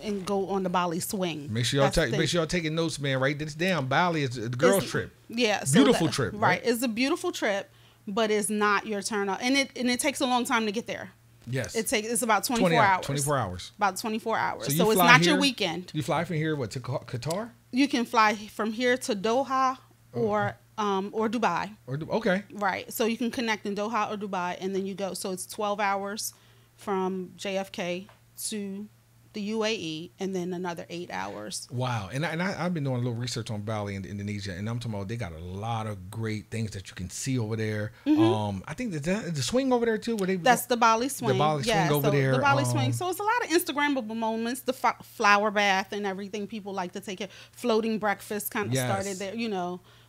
on the Bali swing. Make sure y'all taking notes, man. Write this down. Bali is the girls' trip. Yeah, beautiful trip. Right, it's a beautiful trip, but it's not your turn up, and it takes a long time to get there. Yes, it's about 24 hours. 24 hours. About 24 hours. So it's not your weekend. You fly from here to Qatar? You can fly from here to Doha or Dubai. Okay. Right. So you can connect in Doha or Dubai, and then you go. So it's 12 hours from JFK to the UAE, and then another 8 hours. Wow. And I've been doing a little research on Bali and Indonesia, and I'm talking about they got a lot of great things that you can see over there. I think the swing over there too. That's the Bali swing. The Bali swing over there. The Bali swing. So it's a lot of Instagrammable moments. The flower bath and everything. People like to take it. Floating breakfast kind of started there.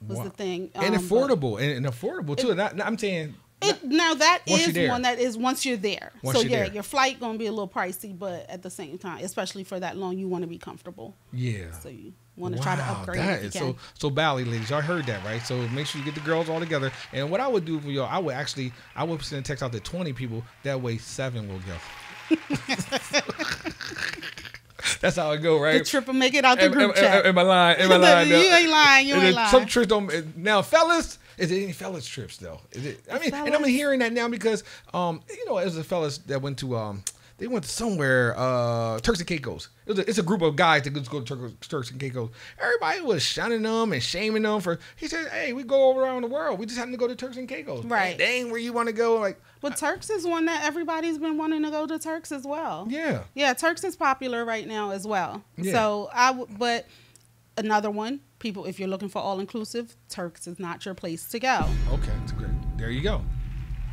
Was the thing. And affordable and affordable too. I'm saying. That is one that is once you're there. Your flight gonna be a little pricey, but at the same time, especially for that long, you want to be comfortable. Yeah. So you want to try to upgrade. That is so Bali, ladies. Y'all heard that, right? So make sure you get the girls all together. And what I would do for y'all, I would send a text out to 20 people. That way 7 will go. That's how it go, right? The trip will make it out the group chat. Am I lying? You ain't lying. You ain't lying. Some trips don't. Now, fellas, is it any fellas trips though? Is it? I mean, fellas? And I'm hearing that now because, as a fellas that went to they went to somewhere, Turks and Caicos. It's a group of guys that go to Turks and Caicos. Everybody was shunning them and shaming them for. He said, "Hey, we go all around the world. We just happen to go to Turks and Caicos. Right? That ain't where you want to go." Like, but Turks is one that everybody's been wanting to go to. Turks as well. Yeah. Turks is popular right now as well. Yeah. So but another one, people, if you're looking for all inclusive, Turks is not your place to go. Okay, that's great. There you go.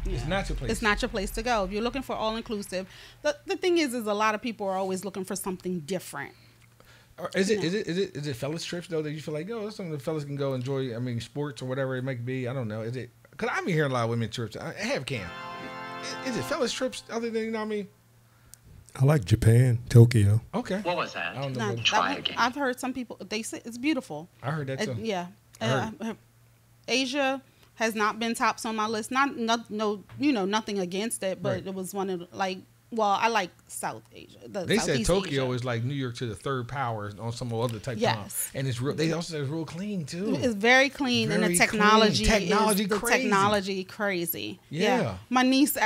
Yeah. It's not your place. It's not your place to go. If you're looking for all inclusive, the thing is a lot of people are always looking for something different. Is it fellas trips though that you feel like, that's something the fellas can go enjoy? I mean, sports or whatever it might be. I don't know. Is it? Because I've been hearing a lot of women trips. I have can. Is it fellas trips other than, you know what I mean? I like Japan, Tokyo. Okay. What was that? I don't know. Try again. I've heard some people, they say it's beautiful. I heard that too. Yeah. Asia has not been tops on my list. Nothing against it, but it was one of I like South Asia. They said Tokyo Asia is like New York to the third power on some other type of time. And it's real. They also say it's real clean too. It's very clean, and the technology crazy. Yeah. My niece,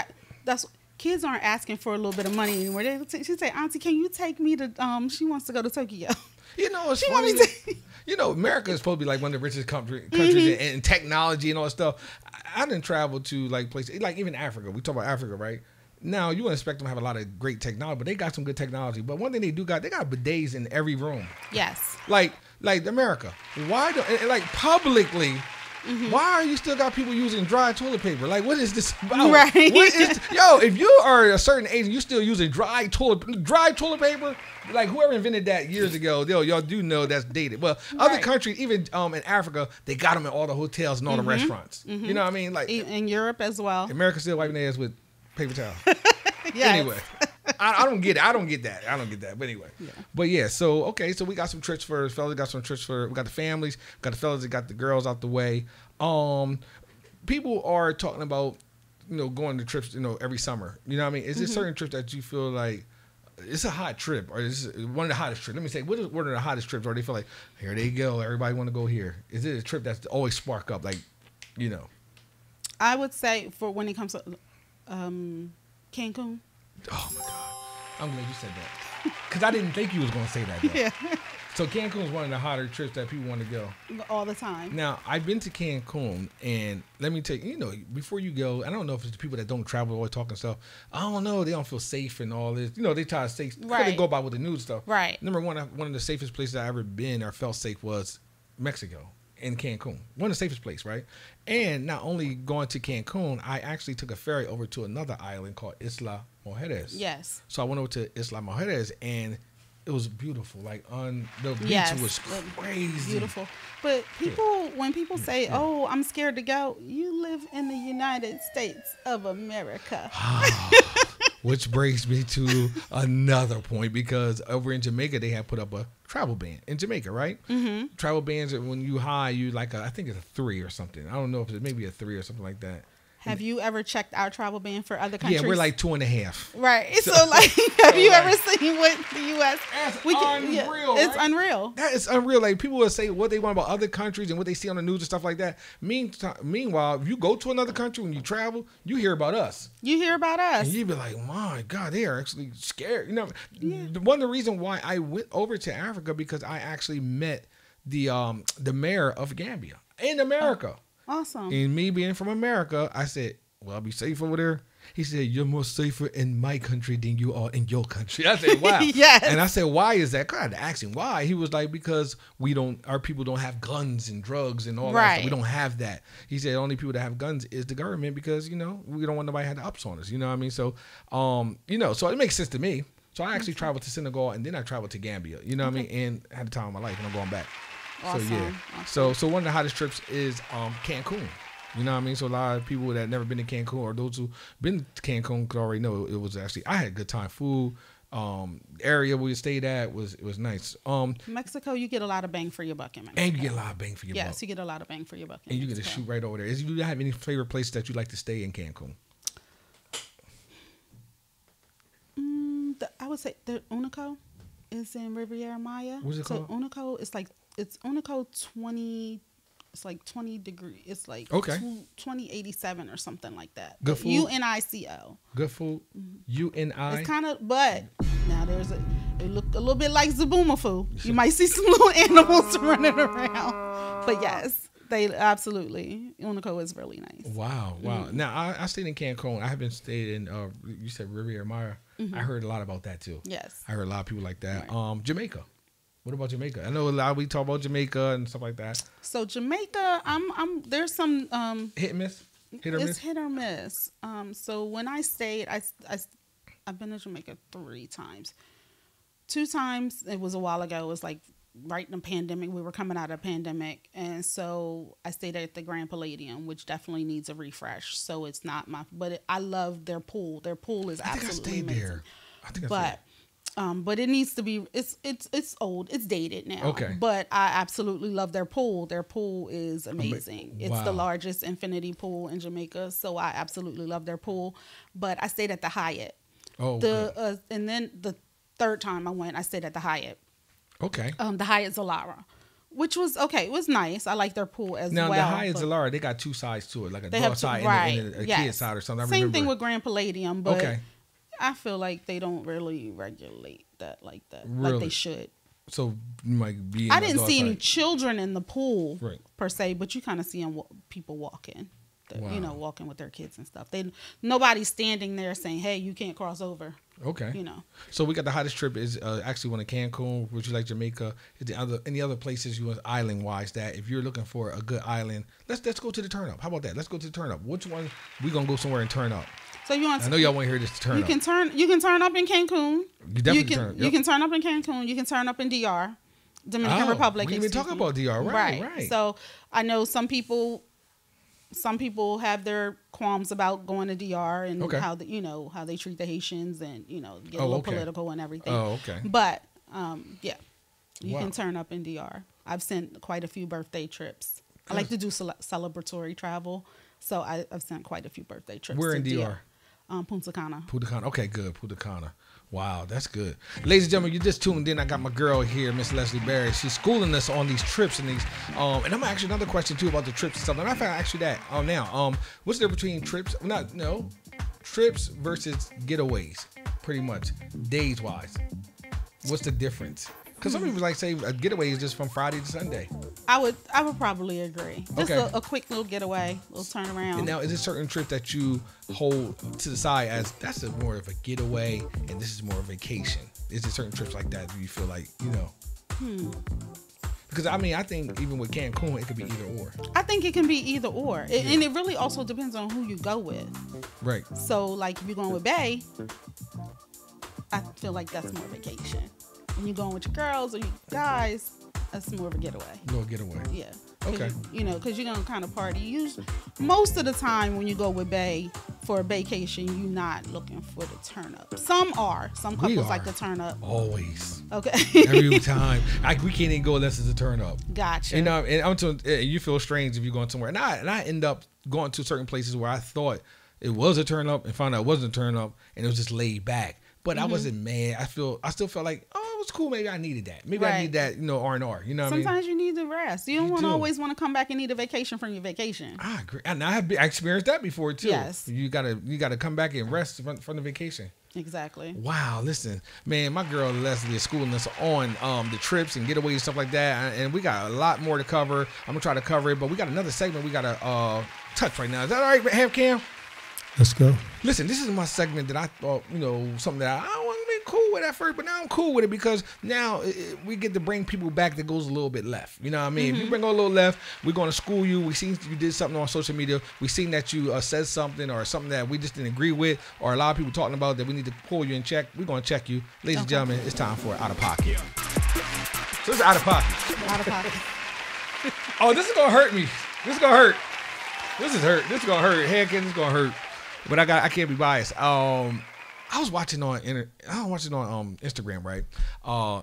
kids aren't asking for a little bit of money anymore. She say, "Auntie, can you take me to?" She wants to go to Tokyo. It's funny. America is supposed to be like one of the richest countries in technology and all that stuff. I didn't travel to places like even Africa. We talk about Africa, right? Now you would expect them to have a lot of great technology, but they got some good technology. But one thing they got bidets in every room. Yes. Like America. Why publicly? Mm-hmm. Why are you still got people using dry toilet paper? Like, what is this about? Right. If you are a certain age and you're still using dry toilet paper, like whoever invented that years ago, y'all do know that's dated. Well, other countries, even in Africa, they got them in all the hotels and all the restaurants. Mm-hmm. You know what I mean? Like in Europe as well. America's still wiping their ass with paper towel. Yes. Anyway. I don't get it. I don't get that. But anyway. Yeah. But yeah, so we got some trips for fellas, got some trips for, we got the families, got the fellas that got the girls out the way. People are talking about, going to trips, every summer. You know what I mean? Is there certain trips that you feel like it's a hot trip, or is it one of the hottest trips? Let me say, what are the hottest trips, or they feel like, here they go, everybody want to go here? Is it a trip that's always spark up, I would say for when it comes to Cancun. Oh my God. I'm glad you said that. Because I didn't think you was going to say that. Though. Yeah. So Cancun is one of the hotter trips that people want to go. All the time. Now, I've been to Cancun, and let me tell you, before you go, I don't know if it's the people that don't travel always talking stuff. I don't know. They don't feel safe and all this. They try to say, they go by with the news stuff. Right. Number one of the safest places I've ever been or felt safe was Mexico. In Cancun, one of the safest places, right? And not only going to Cancun, I actually took a ferry over to another island called Isla Mujeres. Yes. So I went over to Isla Mujeres, and it was beautiful. Like on the beach, was crazy. Beautiful. But when people say, "Oh, I'm scared to go," you live in the United States of America. Which brings me to another point, because over in Jamaica, they have put up a travel ban in Jamaica, right? Mm-hmm. Travel bans, when you high, you I think it's a 3 or something. I don't know if it's maybe a 3 or something like that. Have you ever checked our travel ban for other countries? Yeah, we're like 2.5. Right. So like, have you ever seen what the U.S. That's unreal. It's unreal. That is unreal. Like people will say what they want about other countries and what they see on the news and stuff like that. Meanwhile, if you go to another country when you travel, you hear about us. You hear about us, and you be like, my God, they are actually scared. You know, one of the reasons why I went over to Africa because I actually met the mayor of Gambia in America. Awesome. And me being from America, I said, well, I'll be safe over there. He said, you're more safer in my country than you are in your country. I said, wow. Yes. And I said, why is that? I had to ask him why. He was like, because our people don't have guns and drugs and all that stuff. We don't have that. He said, the only people that have guns is the government because, you know, we don't want nobody to have the ups on us. You know what I mean? So, you know, so it makes sense to me. So I actually traveled to Senegal and then I traveled to Gambia. You know what I mean? And I had the time of my life and I'm going back. Awesome. So, yeah. Awesome. So one of the hottest trips is Cancun. You know what I mean? So a lot of people that have never been to Cancun or those who been to Cancun could already know it was actually, I had a good time. Food, area we stayed at was nice. Mexico, you get a lot of bang for your buck in Mexico. And you get a lot of bang for your buck. Yes, you get a lot of bang for your buck. And you get to shoot right over there. Do you have any favorite places that you like to stay in Cancun? I would say the Outtapocket is in Riviera Maya. What's it called? Outtapocket it's Outtapocket 20. It's like 20 degrees. It's like 2087 or something like that. Good food. UNICO. Good food. UNI. It's kind of, but now it look a little bit like Zaboomafoo. You might see some little animals running around. But yes, they absolutely. Outtapocket is really nice. Wow. Now I stayed in Cancun. I haven't stayed in. You said Riviera Maya. I heard a lot about that too. Yes. I heard a lot of people like that. Right. Jamaica. What about Jamaica? I know a lot. We talk about Jamaica and stuff like that. So Jamaica, there's some hit and miss. It's hit or miss. So when I stayed, I've been to Jamaica 3 times. 2 times it was a while ago. It was like right in the pandemic. We were coming out of the pandemic, and so I stayed at the Grand Palladium, which definitely needs a refresh. So it's not I love their pool. Their pool is absolutely amazing. There. I think I stayed. But it needs to be. It's old. It's dated now. Okay. But I absolutely love their pool. Their pool is amazing. It's the largest infinity pool in Jamaica, so I absolutely love their pool. But I stayed at the Hyatt. Oh. And then the 3rd time I went, I stayed at the Hyatt. Okay. The Hyatt Zilara, which was okay. It was nice. I like their pool as well. Now the Hyatt Zilara, they got 2 sides to it, like a dog side and a kid side or something. Same thing with Grand Palladium, but I feel like they don't really regulate that like that, like they should. So you might be. I didn't see any children in the pool per se, but you kind of see people walking. You know, walking with their kids and stuff. Nobody's standing there saying, "Hey, you can't cross over." Okay. You know. So we got the hottest trip is actually one in Cancun. Would you like Jamaica? Is there any other places you want island wise that if you're looking for a good island, let's go to the Turn Up. How about that? Let's go to the Turn Up. Which one we gonna go somewhere and turn up? So you want? I know y'all want to hear this turn up. You can turn up in Cancun. You definitely You can turn up in Cancun. You can turn up in DR, Dominican Republic. We didn't even talk about DR, right? So I know some people have their qualms about going to DR and how they treat the Haitians and get a little political and everything. Oh, okay. But you can turn up in DR. I've sent quite a few birthday trips. I like to do celebratory travel, so I've sent quite a few birthday trips. Where in DR? Punta Cana. Punta Cana. Okay, good. Punta Cana. Wow, that's good. Ladies and gentlemen, you just tuned in. I got my girl here, Miss Leslie Berry. She's schooling us on these trips and these. And I'm gonna ask you another question too about the trips and stuff. And I found ask you that. Now, what's the difference between trips? Trips versus getaways, pretty much days wise. What's the difference? Because some people like say a getaway is just from Friday to Sunday. I would probably agree. Just a quick little getaway, little turn around. And now, is there certain trips that you hold to the side as that's more of a getaway, and this is more of a vacation? Is there certain trips like that? Do you feel like Because I think even with Cancun, it could be either or. I think it can be either or, and it really also depends on who you go with. Right. So, like, if you're going with Bae, I feel like that's more vacation. When you're going with your girls or you guys, that's more of a getaway. Little getaway. Yeah. Okay. You know, because you're gonna kind of party. Most of the time when you go with Bae for a vacation, you're not looking for the turn up. Some are. Some couples like to turn up. Always. Okay. Every time. We can't even go unless it's a turn up. Gotcha. You know, and I'm telling you feel strange if you're going somewhere. And I end up going to certain places where I thought it was a turn up and found out it wasn't a turn up and it was just laid back. But I wasn't mad. I still felt like, oh, it was cool. Maybe I needed that. Maybe I need that, R&R. You know what I mean? Sometimes you need the rest. You don't always want to come back and need a vacation from your vacation. I agree. And I experienced that before too. Yes. You gotta come back and rest from the vacation. Exactly. Wow, listen, man, my girl Leslie is schooling us on the trips and getaways and stuff like that, and we got a lot more to cover. I'm gonna try to cover it, but we got another segment we gotta touch right now. Is that all right, Have Cam? Let's go. Listen, this is my segment that I thought, something that I wasn't really cool with at first, but now I'm cool with it because now we get to bring people back that goes a little bit left. You know what I mean? If you bring a little left, we're going to school you. We seen you did something on social media. We seen that you said something or something that we just didn't agree with, or a lot of people talking about that we need to pull you in check. We're going to check you. Ladies and gentlemen, it's time for Out of Pocket. So this is Out of Pocket. Out of pocket. Oh, this is going to hurt me. This is going to hurt. This is going to hurt. Head, this is going to hurt. But I can't be biased. I was watching on Instagram, right?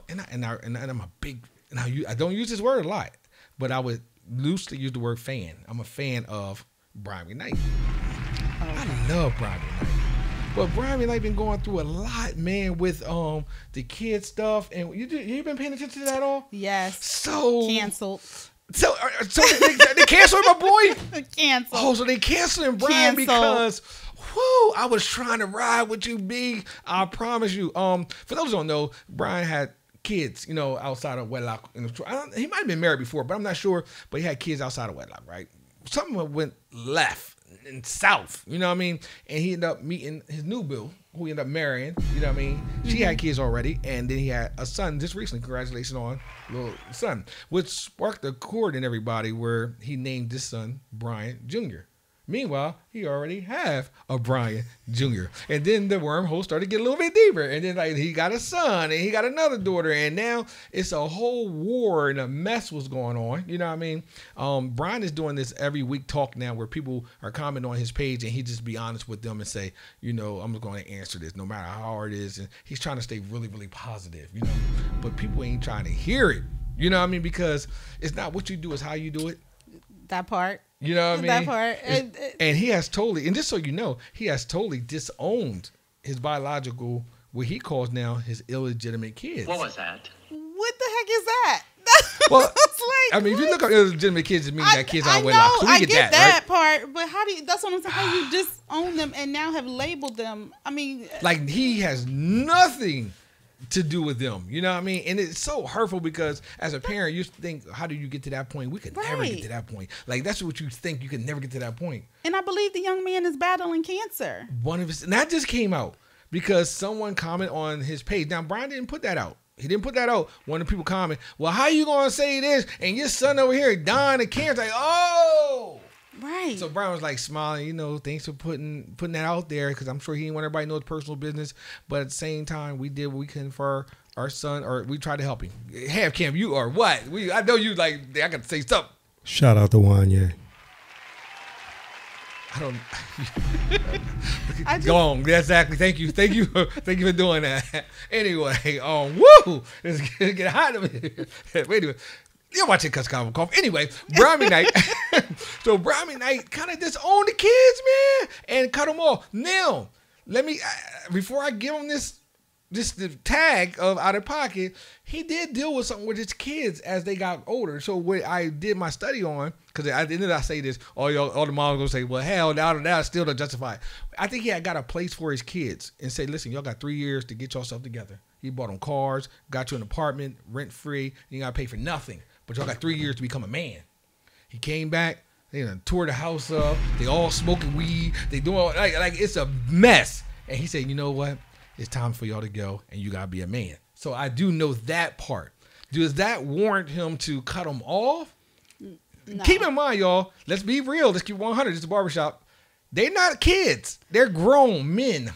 And I'm a big. Now I don't use this word a lot, but I would loosely use the word fan. I'm a fan of Brian McKnight. I love Brian McKnight, but Brian McKnight been going through a lot, man, with the kid stuff. And you been paying attention to that all? Yes. So canceled. So they canceled my boy. Canceled. Oh, so they canceling Brian because. Whoo! I was trying to ride with you, B. I promise you. For those who don't know, Brian had kids, outside of wedlock. He might have been married before, but I'm not sure. But he had kids outside of wedlock, right? Something went left and south, you know what I mean? And he ended up meeting his new boo, who he ended up marrying, you know what I mean? She had kids already, and then he had a son just recently. Congratulations on little son, which sparked a chord in everybody where he named this son Brian Jr. Meanwhile, he already have a Brian Jr. And then the wormhole started to get a little bit deeper. And then he got a son and he got another daughter. And now it's a whole war and a mess was going on. You know what I mean? Brian is doing this every week talk now where people are commenting on his page and he just be honest with them and say, I'm going to answer this no matter how hard it is. And he's trying to stay really, really positive, But people ain't trying to hear it. You know what I mean? Because it's not what you do, it's how you do it. That part. You know what I mean? That part. And he has totally, and just so you know, he has totally disowned his biological, what he calls now his illegitimate kids. What was that? What the heck is that? Well, if you look up illegitimate kids, it means that kids are wedlock. So we get that right? Part, but that's what I'm saying. How you disown them and now have labeled them? I mean, like he has nothing to do with them, you know what I mean? And it's so hurtful because as a parent, you think, how do you get to that point? We could never get to that point. Like that's what you think, you could never get to that point. And I believe the young man is battling cancer. One of his, and that just came out because someone commented on his page. Now Brian didn't put that out. He didn't put that out. One of the people comment, well, how you gonna say this and your son over here dying of cancer? Like, oh. Right. So Brian was like smiling, thanks for putting that out there because I'm sure he didn't want everybody to know his personal business. But at the same time, we did what we could for our son, or we tried to help him. Have Cam, you are what? I know you like. I got to say something. Shout out to Wanye. I don't. Go on. Exactly. Thank you for doing that. Anyway, woo! Let's get hot of it. Wait a minute. You're watching CutsConvoCoffee. Anyway, Brian McKnight. So Brian McKnight kind of disowned the kids, man, and cut them off. Now, let me before I give him this the tag of Out of Pocket, he did deal with something with his kids as they got older. So what I did my study on, because at the end of it, I say this, all the moms gonna say, well, hell, now still don't justify it. I think he had got a place for his kids and say, listen, y'all got 3 years to get yourself together. He bought them cars, got you an apartment, rent free, you gotta pay for nothing. But y'all got 3 years to become a man. He came back, they tore the house up, they all smoking weed, they doing like it's a mess. And he said, you know what? It's time for y'all to go and you gotta be a man. So I do know that part. Does that warrant him to cut him off? No. Keep in mind, y'all, let's be real. Let's keep 100. It's a barbershop. They're not kids. They're grown men.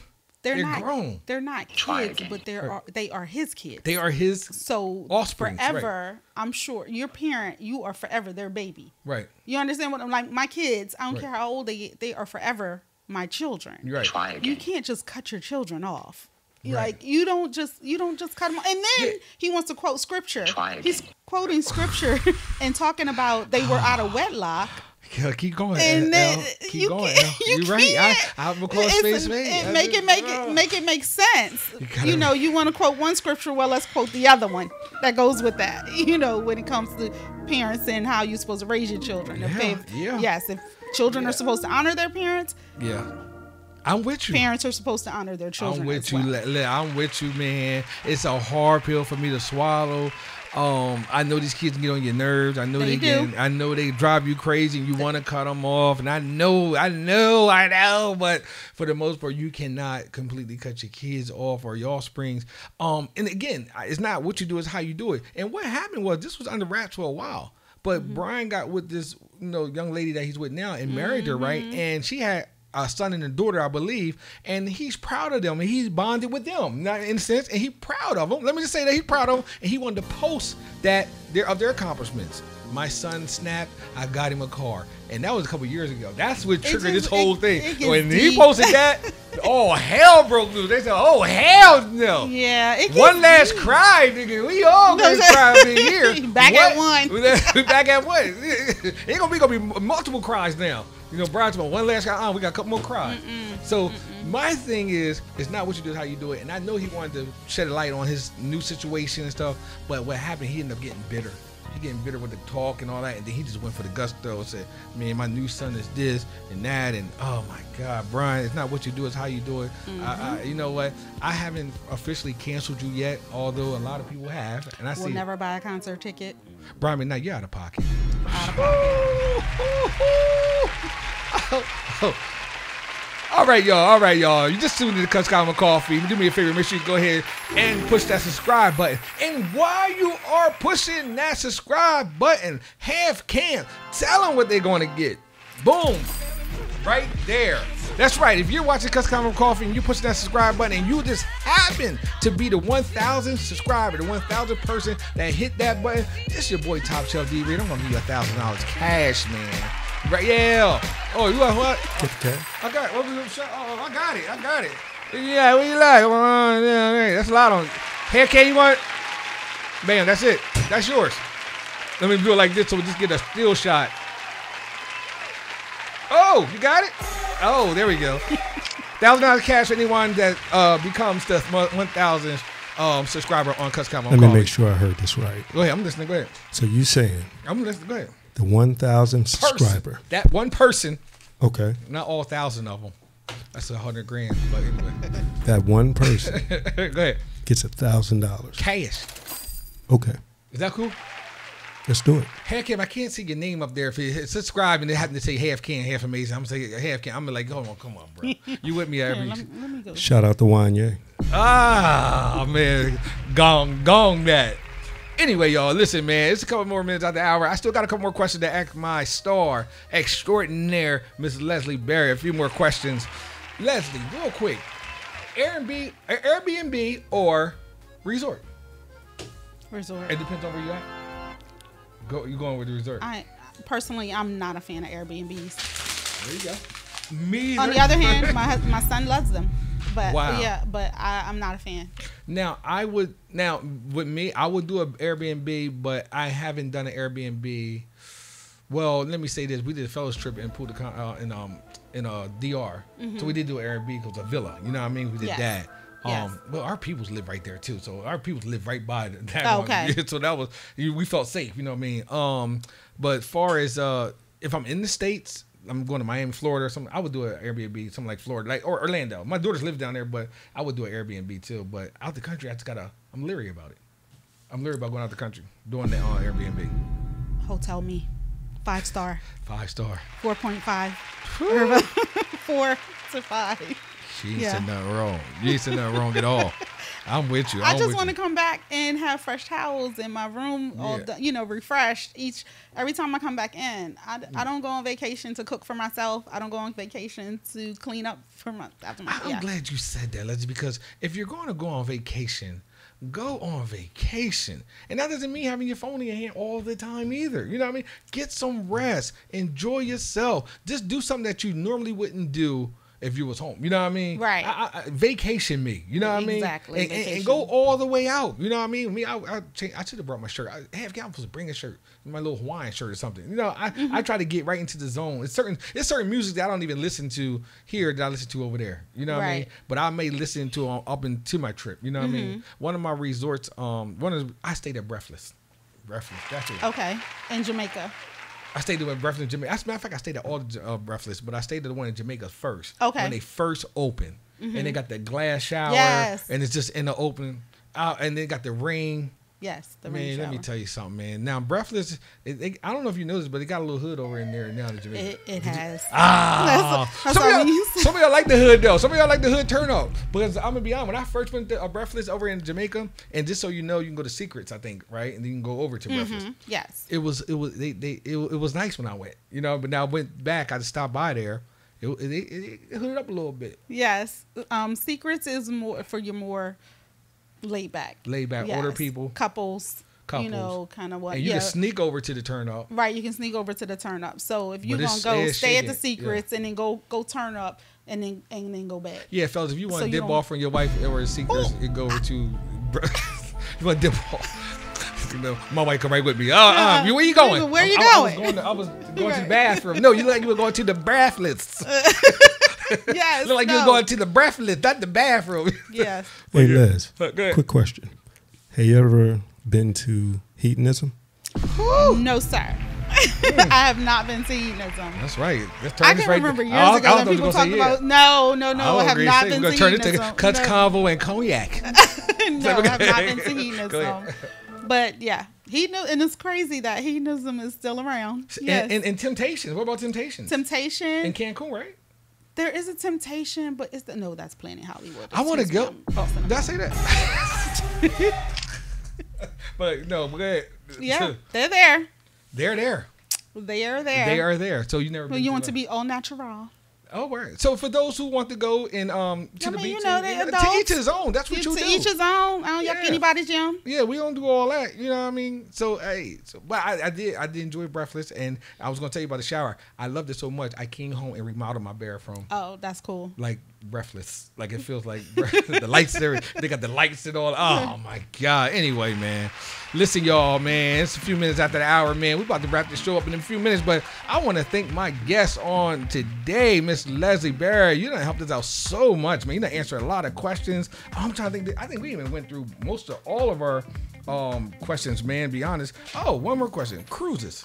they're not grown. They're not kids, but they are his kids. They are his offspring. Forever, right. I'm sure your parent, you are forever their baby. Right. You understand what I'm like? My kids, I don't care how old they are forever my children. Right. You can't just cut your children off. Like you don't just cut them off. And then he wants to quote scripture. He's quoting scripture and talking about they were out of wedlock. Yeah, keep going. And then keep going. You're right. I'm a close space. Make it make sense. You want to quote one scripture, well, let's quote the other one that goes with that. When it comes to parents and how you're supposed to raise your children. If children are supposed to honor their parents. Yeah. I'm with you. Parents are supposed to honor their children. I'm with you. I'm with you, man. It's a hard pill for me to swallow. I know these kids get on your nerves. I know I know they drive you crazy, and you want to cut them off. And I know. But for the most part, you cannot completely cut your kids off or your offsprings. And again, it's not what you do; it's how you do it. And what happened was this was under wraps for a while. But Brian got with this, young lady that he's with now and married her, right? And she had a son and a daughter, I believe, and he's proud of them, and he's bonded with them, not in a sense, and he's proud of them. Let me just say that he's proud of them, and he wanted to post that of their accomplishments. My son snapped, I got him a car, and that was a couple years ago. That's what triggered this whole thing. When he posted that, oh, hell broke loose. They said, oh, hell no. Yeah. One last cry, nigga. We all gonna cry in here. Back at one. Back at one. It's gonna be multiple cries now. Brian's about one last cry. We got a couple more cries. My thing is, it's not what you do, it's how you do it. And I know he wanted to shed a light on his new situation and stuff, but what happened, he ended up getting bitter. He getting bitter with the talk and all that, and then he just went for the gusto and said, man, my new son is this and that, and oh my God, Brian, it's not what you do, it's how you do it. You know what? I haven't officially canceled you yet, although a lot of people have. And We'll never buy a concert ticket. Brian, now you're out of pocket. Out of pocket. All right, y'all. You just tuned in to CutsConvoCoffee. Do me a favor, make sure you go ahead and push that subscribe button. And while you are pushing that subscribe button, Half Can, tell them what they're going to get. Boom. Right there. That's right. If you're watching CutsConvoCoffee and you push that subscribe button and you just happen to be the 1,000th subscriber, the 1,000th person that hit that button, this your boy Top Shelf D. Reed. I'm going to give you $1,000 cash, man. Right, yeah. Oh, you got what? Okay. I got it. I got it. Yeah, what you like? That's a lot on. Hair can you want? Bam, that's it. That's yours. Let me do it like this so we just get a still shot. Oh, you got it? Oh, there we go. $1,000 cash for anyone that becomes the 1,000th subscriber on CutsConvoCoffee. Let me make sure I heard this right. Go ahead. I'm listening. Go ahead. So you saying? I'm listening. Go ahead. The 1,000 subscriber. That one person. Okay. Not all 1,000 of them. That's $100,000. But anyway. That one person. Go ahead. Gets $1,000. Cash. Okay. Is that cool? Let's do it. Half Can, I can't see your name up there. If you subscribe and they happen to say Half Can, Half Amazing, I'm going to say Half Can. I'm like, come on, bro. You with me every let me go. Shout out to Wanye. Ah, man. Gong that. Anyway, y'all, listen, man, it's a couple more minutes out the hour. I still got a couple more questions to ask my star extraordinaire, Miss Leslie Berry. A few more questions. Leslie, real quick. Airbnb or resort? Resort. It depends on where you at. You going with the resort? I'm not a fan of Airbnbs. There you go. Me either. On the other hand, my son loves them. But wow. Yeah, but I'm not a fan. Now with me, I would do an Airbnb, but I haven't done an Airbnb. Well, let me say this: we did a fellows trip in Punta Cana, in DR, so we did do an Airbnb because it was a villa. You know what I mean? We did that. Well, our peoples live right there too, so our peoples live right by that. Okay. So that was we felt safe. You know what I mean? But as far as if I'm in the States. I'm going to Miami, Florida or something. I would do an Airbnb, something like Florida, or Orlando. My daughters live down there, but I would do an Airbnb too. But out the country, I'm leery about it. I'm leery about going out the country, doing that on Airbnb. Hotel me, 5-star. 5-star. 4.5. 4 to 5. She ain't said nothing wrong. You ain't said nothing wrong at all. I'm with you. I just want to come back and have fresh towels in my room, all refreshed every time I come back in. I don't go on vacation to cook for myself. I don't go on vacation to clean up for after my. I'm glad you said that, Leslie, because if you're going to go on vacation, go on vacation. And that doesn't mean having your phone in your hand all the time either. You know what I mean? Get some rest. Enjoy yourself. Just do something that you normally wouldn't do if you was home. You know what I mean? Right. Vacation me. You know what I mean? Exactly. And go all the way out. You know what I mean? I should have brought my shirt. I was supposed to bring a shirt, my little Hawaiian shirt or something. You know, I try to get right into the zone. It's certain music that I don't even listen to here that I listen to over there. You know what I mean? But I may listen to up into my trip. You know what I mean? One of my resorts, I stayed at Breathless. That's it. Okay. In Jamaica. I stayed at Breathless in Jamaica. As a matter of fact, I stayed at all the Breathless, but I stayed at the one in Jamaica first. Okay. When they first opened. And they got the glass shower. Yes. And it's just in the open. And they got the ring. Yes, the ring shower. Let me tell you something, man. Now, Breathless, I don't know if you noticed, but it got a little hood over in there now in Jamaica. It has. Some of y'all like the hood, though. Some of y'all like the hood turn up. Because I'm going to be honest, when I first went to Breathless over in Jamaica, and just so you know, you can go to Secrets, I think, right? And then you can go over to Breathless. Yes. It was nice when I went, you know, but now I went back, I just stopped by there. It hooded up a little bit. Yes. Secrets is more for your more laid back. Yes. Older people. Couples. You know, kind of what. And you can sneak over to the turn up. Right, you can sneak over to the turn up. So if you're gonna go stay at the Secrets and then go turn up and then go back. Yeah, fellas, if you want to dip off from your wife or the Secrets, you go over to you want to dip off. You know, my wife come right with me. Where you going? Where you going? I was going to the bathroom. No, you look like you were going to the Breathless. Yes. Look like you were going to the Breathless, not the bathroom. Yes. Hey, Les, quick question. Have you ever been to hedonism? No, sir. I have not been to hedonism. That's right. I can remember years ago when people talked about. No, I have not been to hedonism. Turn it to Cuts Convo and Cognac. No, I have not been to hedonism. But yeah, and it's crazy that hedonism is still around. Yes. And Temptations. What about Temptations? Temptation in Cancun, right? There is a Temptation, but that's Planet Hollywood. I want to go. Did I say that? But no, go ahead. Yeah, they're there. They're there. They are there. They are there. So you never. Well, you want to be au natural. Oh, right. So for those who want to go and to the beach, to each his own. That's what you do. To each his own. I don't yuck anybody's gym. Yeah, we don't do all that. You know what I mean? So hey, but I did enjoy Breathless, and I was gonna tell you about the shower. I loved it so much. I came home and remodeled my bathroom. Oh, that's cool. Like Breathless, like it feels like the lights there. They got the lights and all. Oh my God. Anyway, man, listen, y'all, man. It's a few minutes after the hour, man. We're about to wrap this show up in a few minutes, but I want to thank my guest on today, Miss Leslie Barry. You done helped us out so much, man. You done answered a lot of questions. I'm trying to think. I think we even went through most of all of our questions, man. Be honest. Oh, one more question. Cruises.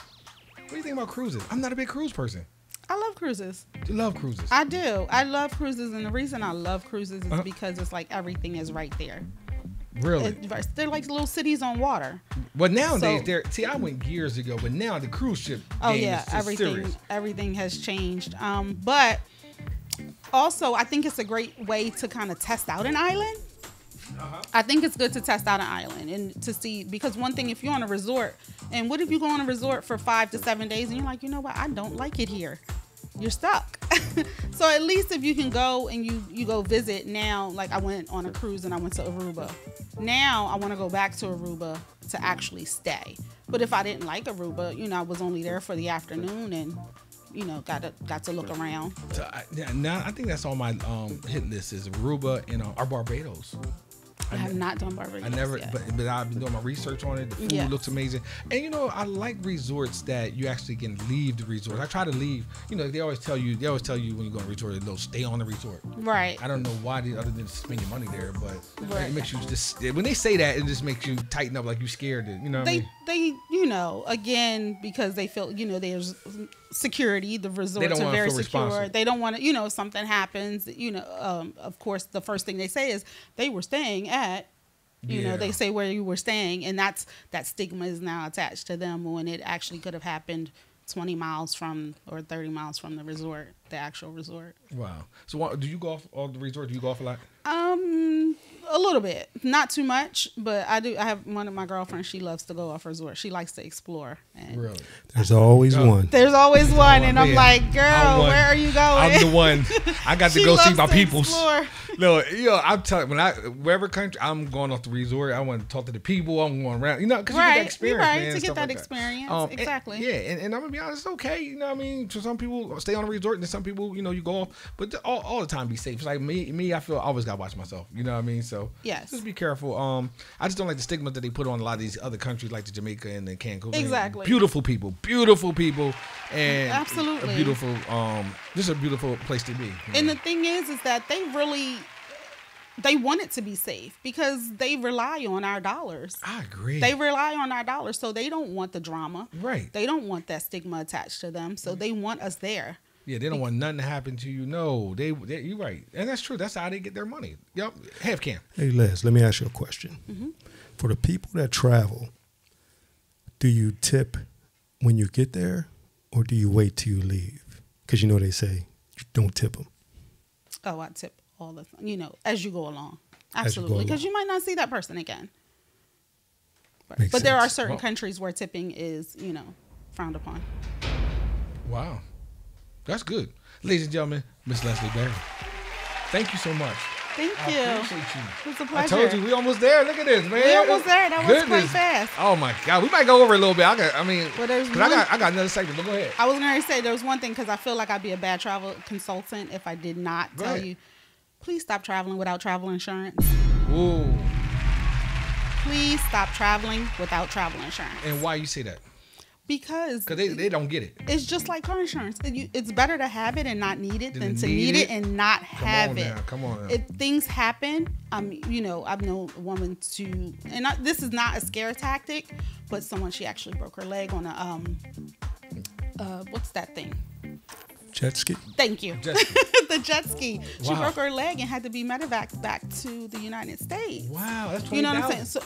What do you think about cruises? I'm not a big cruise person. I love cruises. You love cruises? I do. I love cruises, and the reason I love cruises is because it's like everything is right there. Really? They're like little cities on water. But nowadays, I went years ago, but now the cruise ship game is just serious. Everything has changed. But also, I think it's a great way to kind of test out an island. I think it's good to test out an island and to see, because one thing, if you're on a resort, and what if you go on a resort for 5 to 7 days and you're like, you know what, I don't like it here. You're stuck. So at least if you can go and you go visit now, like I went on a cruise and I went to Aruba. Now I want to go back to Aruba to actually stay. But if I didn't like Aruba, I was only there for the afternoon and got to look around. So now I think that's on my hit list is Aruba and our Barbados. I have not done Barbados. I never, yet. but I've been doing my research on it. The food looks amazing, and I like resorts that you actually can leave the resort. I try to leave. They always tell you when you go on a resort, they'll stay on the resort. Right. I don't know why, other than spend your money there, but it makes you just. When they say that, it just makes you tighten up, like you scared. They again, because they feel there's security. The resorts are very secure. They don't want to, if something happens, of course, the first thing they say is they were staying at, they say where you were staying, and that stigma is now attached to them when it actually could have happened 20 miles from or 30 miles from the resort, the actual resort. Wow. So do you go off all the resort? Do you go off a lot? A little bit, not too much, but I do. I have one of my girlfriends. She loves to go off resort. She likes to explore. And Really? There's always one. There's always one, and I'm like, girl, where are you going? I'm the one. I got to go see my peoples. Explore. No, I'm telling you, wherever country, I'm going off the resort. I want to talk to the people. I'm going around, because you get that experience, man, to get that like experience, exactly. And I'm gonna be honest, it's okay. You know what I mean? So some people stay on the resort, and some people, you go off, but all the time be safe. It's like me, I feel I always gotta watch myself. You know what I mean? So yes, just be careful. I just don't like the stigma that they put on a lot of these other countries, like the Jamaica and the Cancun. Exactly. Beautiful people, and absolutely a beautiful, just a beautiful place to be. And the thing is that they want it to be safe because they rely on our dollars. I agree. They rely on our dollars, so they don't want the drama. Right. They don't want that stigma attached to them, so they want us there. Yeah, they don't want nothing to happen to you. No, you're right. And that's true. That's how they get their money. Yep. Half Cam. Hey, Les, let me ask you a question. Mm-hmm. For the people that travel, do you tip when you get there or do you wait till you leave? Because they say you don't tip them. Oh, I tip all the time, as you go along. Absolutely. Because you might not see that person again. But there are certain countries where tipping is, frowned upon. Wow. That's good. Ladies and gentlemen, Miss Leslie Berry. Thank you so much. Thank you. I appreciate you. It was a pleasure. I told you, we almost there. Look at this, man. We almost there. That was quite fast. Oh, my God. We might go over a little bit. I got another segment, but go ahead. I was going to say there was one thing because I feel like I'd be a bad travel consultant if I did not tell you, please stop traveling without travel insurance. Ooh. Please stop traveling without travel insurance. And why you say that? Because they don't get it. It's just like car insurance. It's better to have it and not need it than to need it and not have it. Come on now. If things happen, I've known a woman this is not a scare tactic, but she actually broke her leg on a what's that thing? Jet ski. Thank you. Jet ski. The jet ski. Wow. She broke her leg and had to be medevaced back to the United States. Wow, that's $20,000. You know what I'm saying? So,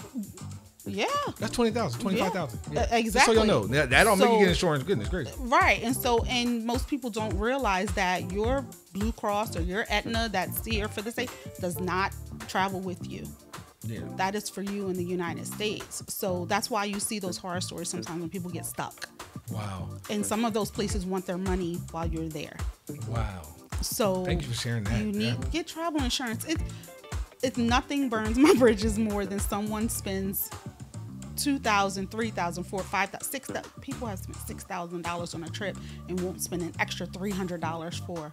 yeah. That's $20,000, $25,000. Yeah. Exactly. Just so y'all know, that don't make you get insurance. Goodness gracious. Right, and most people don't realize that your Blue Cross or your Aetna that's here for the state does not travel with you. Yeah. That is for you in the United States. So that's why you see those horror stories sometimes when people get stuck. Wow. And some of those places want their money while you're there. Wow. So thank you for sharing that. You get travel insurance. It's nothing burns my bridges more than someone spends $2,000, $3,000, $4,000, $5,000, $6,000. People have spent $6,000 on a trip and won't spend an extra $300 for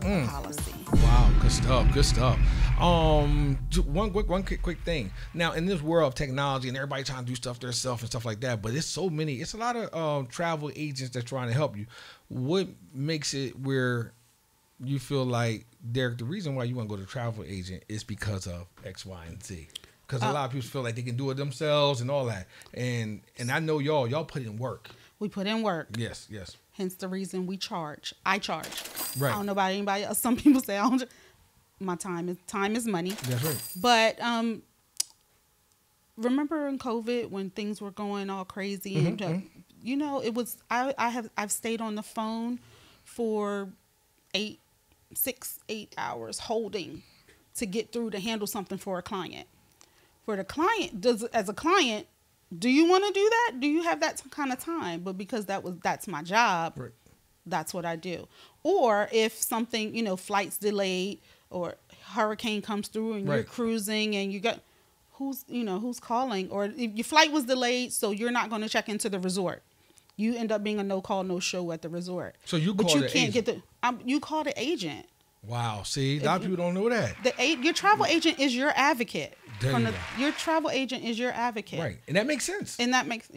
a policy. Wow, good stuff. Good stuff. One quick thing. Now, in this world of technology and everybody trying to do stuff themselves and stuff like that, but it's a lot of travel agents that's trying to help you. What makes it where you feel like, Derek, the reason why you want to go to travel agent is because of X, Y, and Z? Because a lot of people feel like they can do it themselves and all that. And I know y'all put in work. We put in work. Yes. Hence the reason we charge. I charge. Right. I don't know about anybody else. Some people say I don't. My time is money. That's right. But remember in COVID when things were going all crazy and it was I've stayed on the phone for 8 hours holding to get through to handle something for a client. For the client, as a client, do you want to do that? Do you have that kind of time? But because that's my job, right. That's what I do. Or if something, flight's delayed or hurricane comes through and you're cruising and you got who's calling, or if your flight was delayed, so you're not going to check into the resort. You end up being a no call, no show at the resort. So you call the agent. You call the agent. Wow. See, a lot of people don't know that. Your travel agent is your advocate. Your travel agent is your advocate. Right. And that makes sense. That makes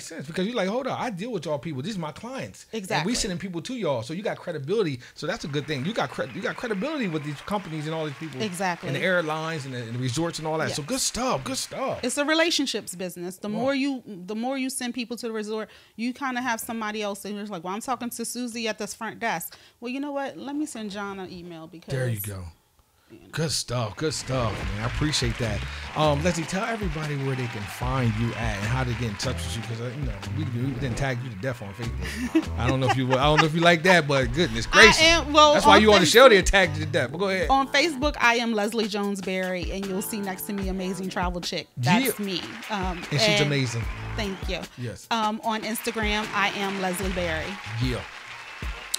sense. Because you're like, hold on, I deal with y'all people. These are my clients. Exactly. And we sending people to y'all. So you got credibility. So that's a good thing. You got credibility with these companies and all these people. Exactly. And the airlines and the resorts and all that. Yes. So good stuff. It's a relationships business. The more you send people to the resort, you kind of have somebody else and you're like, well, I'm talking to Susie at this front desk. Well, you know what? Let me send John an email because there you go. Good stuff, man. I appreciate that. Leslie, tell everybody where they can find you at and how to get in touch with you, because we didn't tag you to death on Facebook. I don't know if you like that, but goodness gracious, that's why you on the show. They tagged you to death. But go ahead. On Facebook, I am Leslie Jones Berry, and you'll see next to me Amazing Travel Chick. That's me. And she's amazing. Thank you. Yes. On Instagram, I am Leslie Berry. Yeah.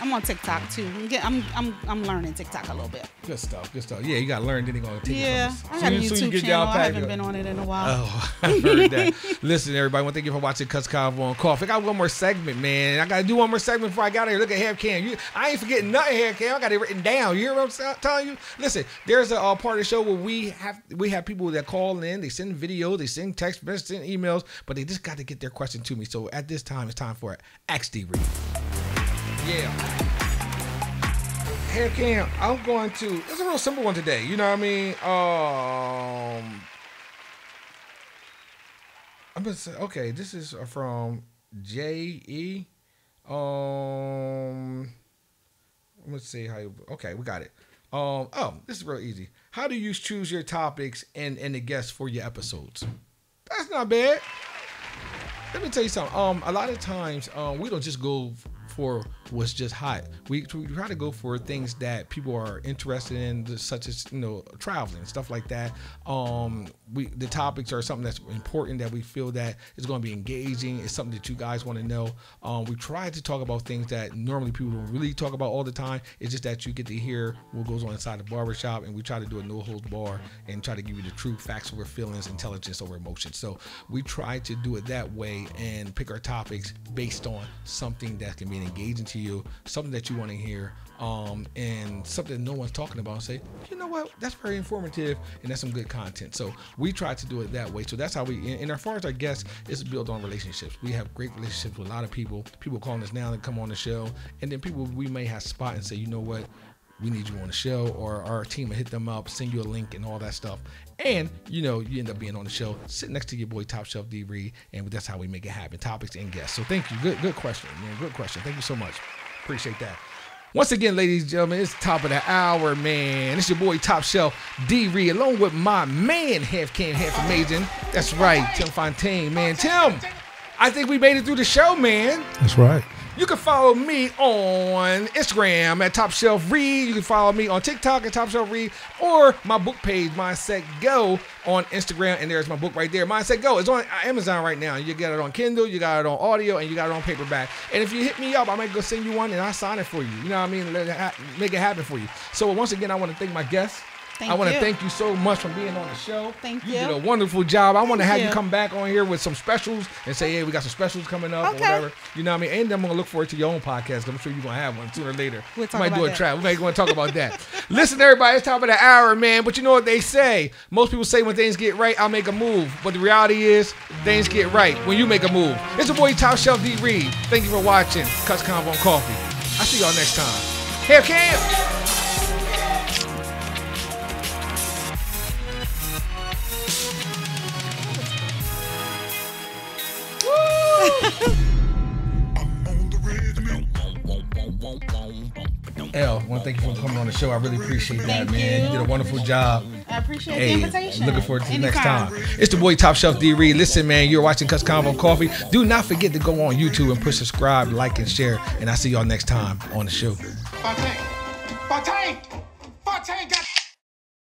I'm on TikTok too. I'm learning TikTok a little bit. Good stuff. Yeah, you gotta learn. Then you're gonna take it from us. I got a YouTube channel. I haven't been on it in a while. Oh, I heard that. Listen, everybody, I want to thank you for watching Cuts Convo on Coffee. I got one more segment, man. I gotta do one more segment before I got here. Look at Hair Cam. I ain't forgetting nothing, Hair Cam. I got it written down. You hear what I'm telling you? Listen, there's a part of the show where we have people that call in. They send videos, they send text messages, send emails, but they just got to get their question to me. So at this time, it's time for Ask D Reed. Yeah. Hair Cam, I'm going to, it's a real simple one today. You know what I mean? I'm going to say, okay, this is from J.E. Let's see how you, okay, we got it. This is real easy. How do you choose your topics and the guests for your episodes? That's not bad. Let me tell you something. A lot of times, we don't just go for what's just hot. We try to go for things that people are interested in, such as traveling and stuff like that. The topics are something that's important that we feel that is going to be engaging. It's something that you guys want to know. We try to talk about things that normally people don't really talk about all the time. It's just that you get to hear what goes on inside the barbershop, and we try to do a no holds bar and try to give you the true facts over feelings, intelligence over emotion. So we try to do it that way and pick our topics based on something that can be engaging to you, something that you want to hear, and something no one's talking about, and say, you know what, that's very informative and that's some good content. So we try to do it that way. So that's how we, and as far as our guests, it's built on relationships. We have great relationships with a lot of people calling us now to come on the show, and then people we may have spot and say, you know what, we need you on the show, or our team will hit them up, send you a link and all that stuff. And, you end up being on the show, sitting next to your boy Top Shelf D Reed, and that's how we make it happen, topics and guests. So thank you. Good question, man. Good question. Thank you so much. Appreciate that. Once again, ladies and gentlemen, it's top of the hour, man. It's your boy Top Shelf D Reed, along with my man, Half Cam, Half Amazing. That's right, Tim Fontaine, man. Tim, I think we made it through the show, man. That's right. You can follow me on Instagram at Top Shelf Reed. You can follow me on TikTok at Top Shelf Reed, or my book page, Mindset Go, on Instagram. And there's my book right there, Mindset Go. It's on Amazon right now. You get it on Kindle, you got it on audio, and you got it on paperback. And if you hit me up, I might go send you one and I'll sign it for you. You know what I mean? Make it happen for you. So once again, I want to thank my guests. I want to thank you so much for being on the show. Thank you. You did a wonderful job. I want to have you come back on here with some specials and say, hey, we got some specials coming up or whatever. You know what I mean? And I'm going to look forward to your own podcast, because I'm sure you're going to have one sooner or later. We might do a trap. We might go and talk about that. Listen, everybody, it's top of the hour, man. But you know what they say? Most people say when things get right, I'll make a move. But the reality is, things get right when you make a move. It's your boy Top Shelf D Reed. Thank you for watching Cuts Convo on Coffee. I'll see y'all next time. Hair Cam. L, I want to thank you for coming on the show. I really appreciate that, man. You did a wonderful job. I appreciate the invitation. Looking forward to the next time. It's the boy Top Shelf D Reed. Listen, man, you're watching Cuts Convo on Coffee. Do not forget to go on YouTube and push subscribe, like, and share. And I'll see y'all next time on the show. Fontaine, got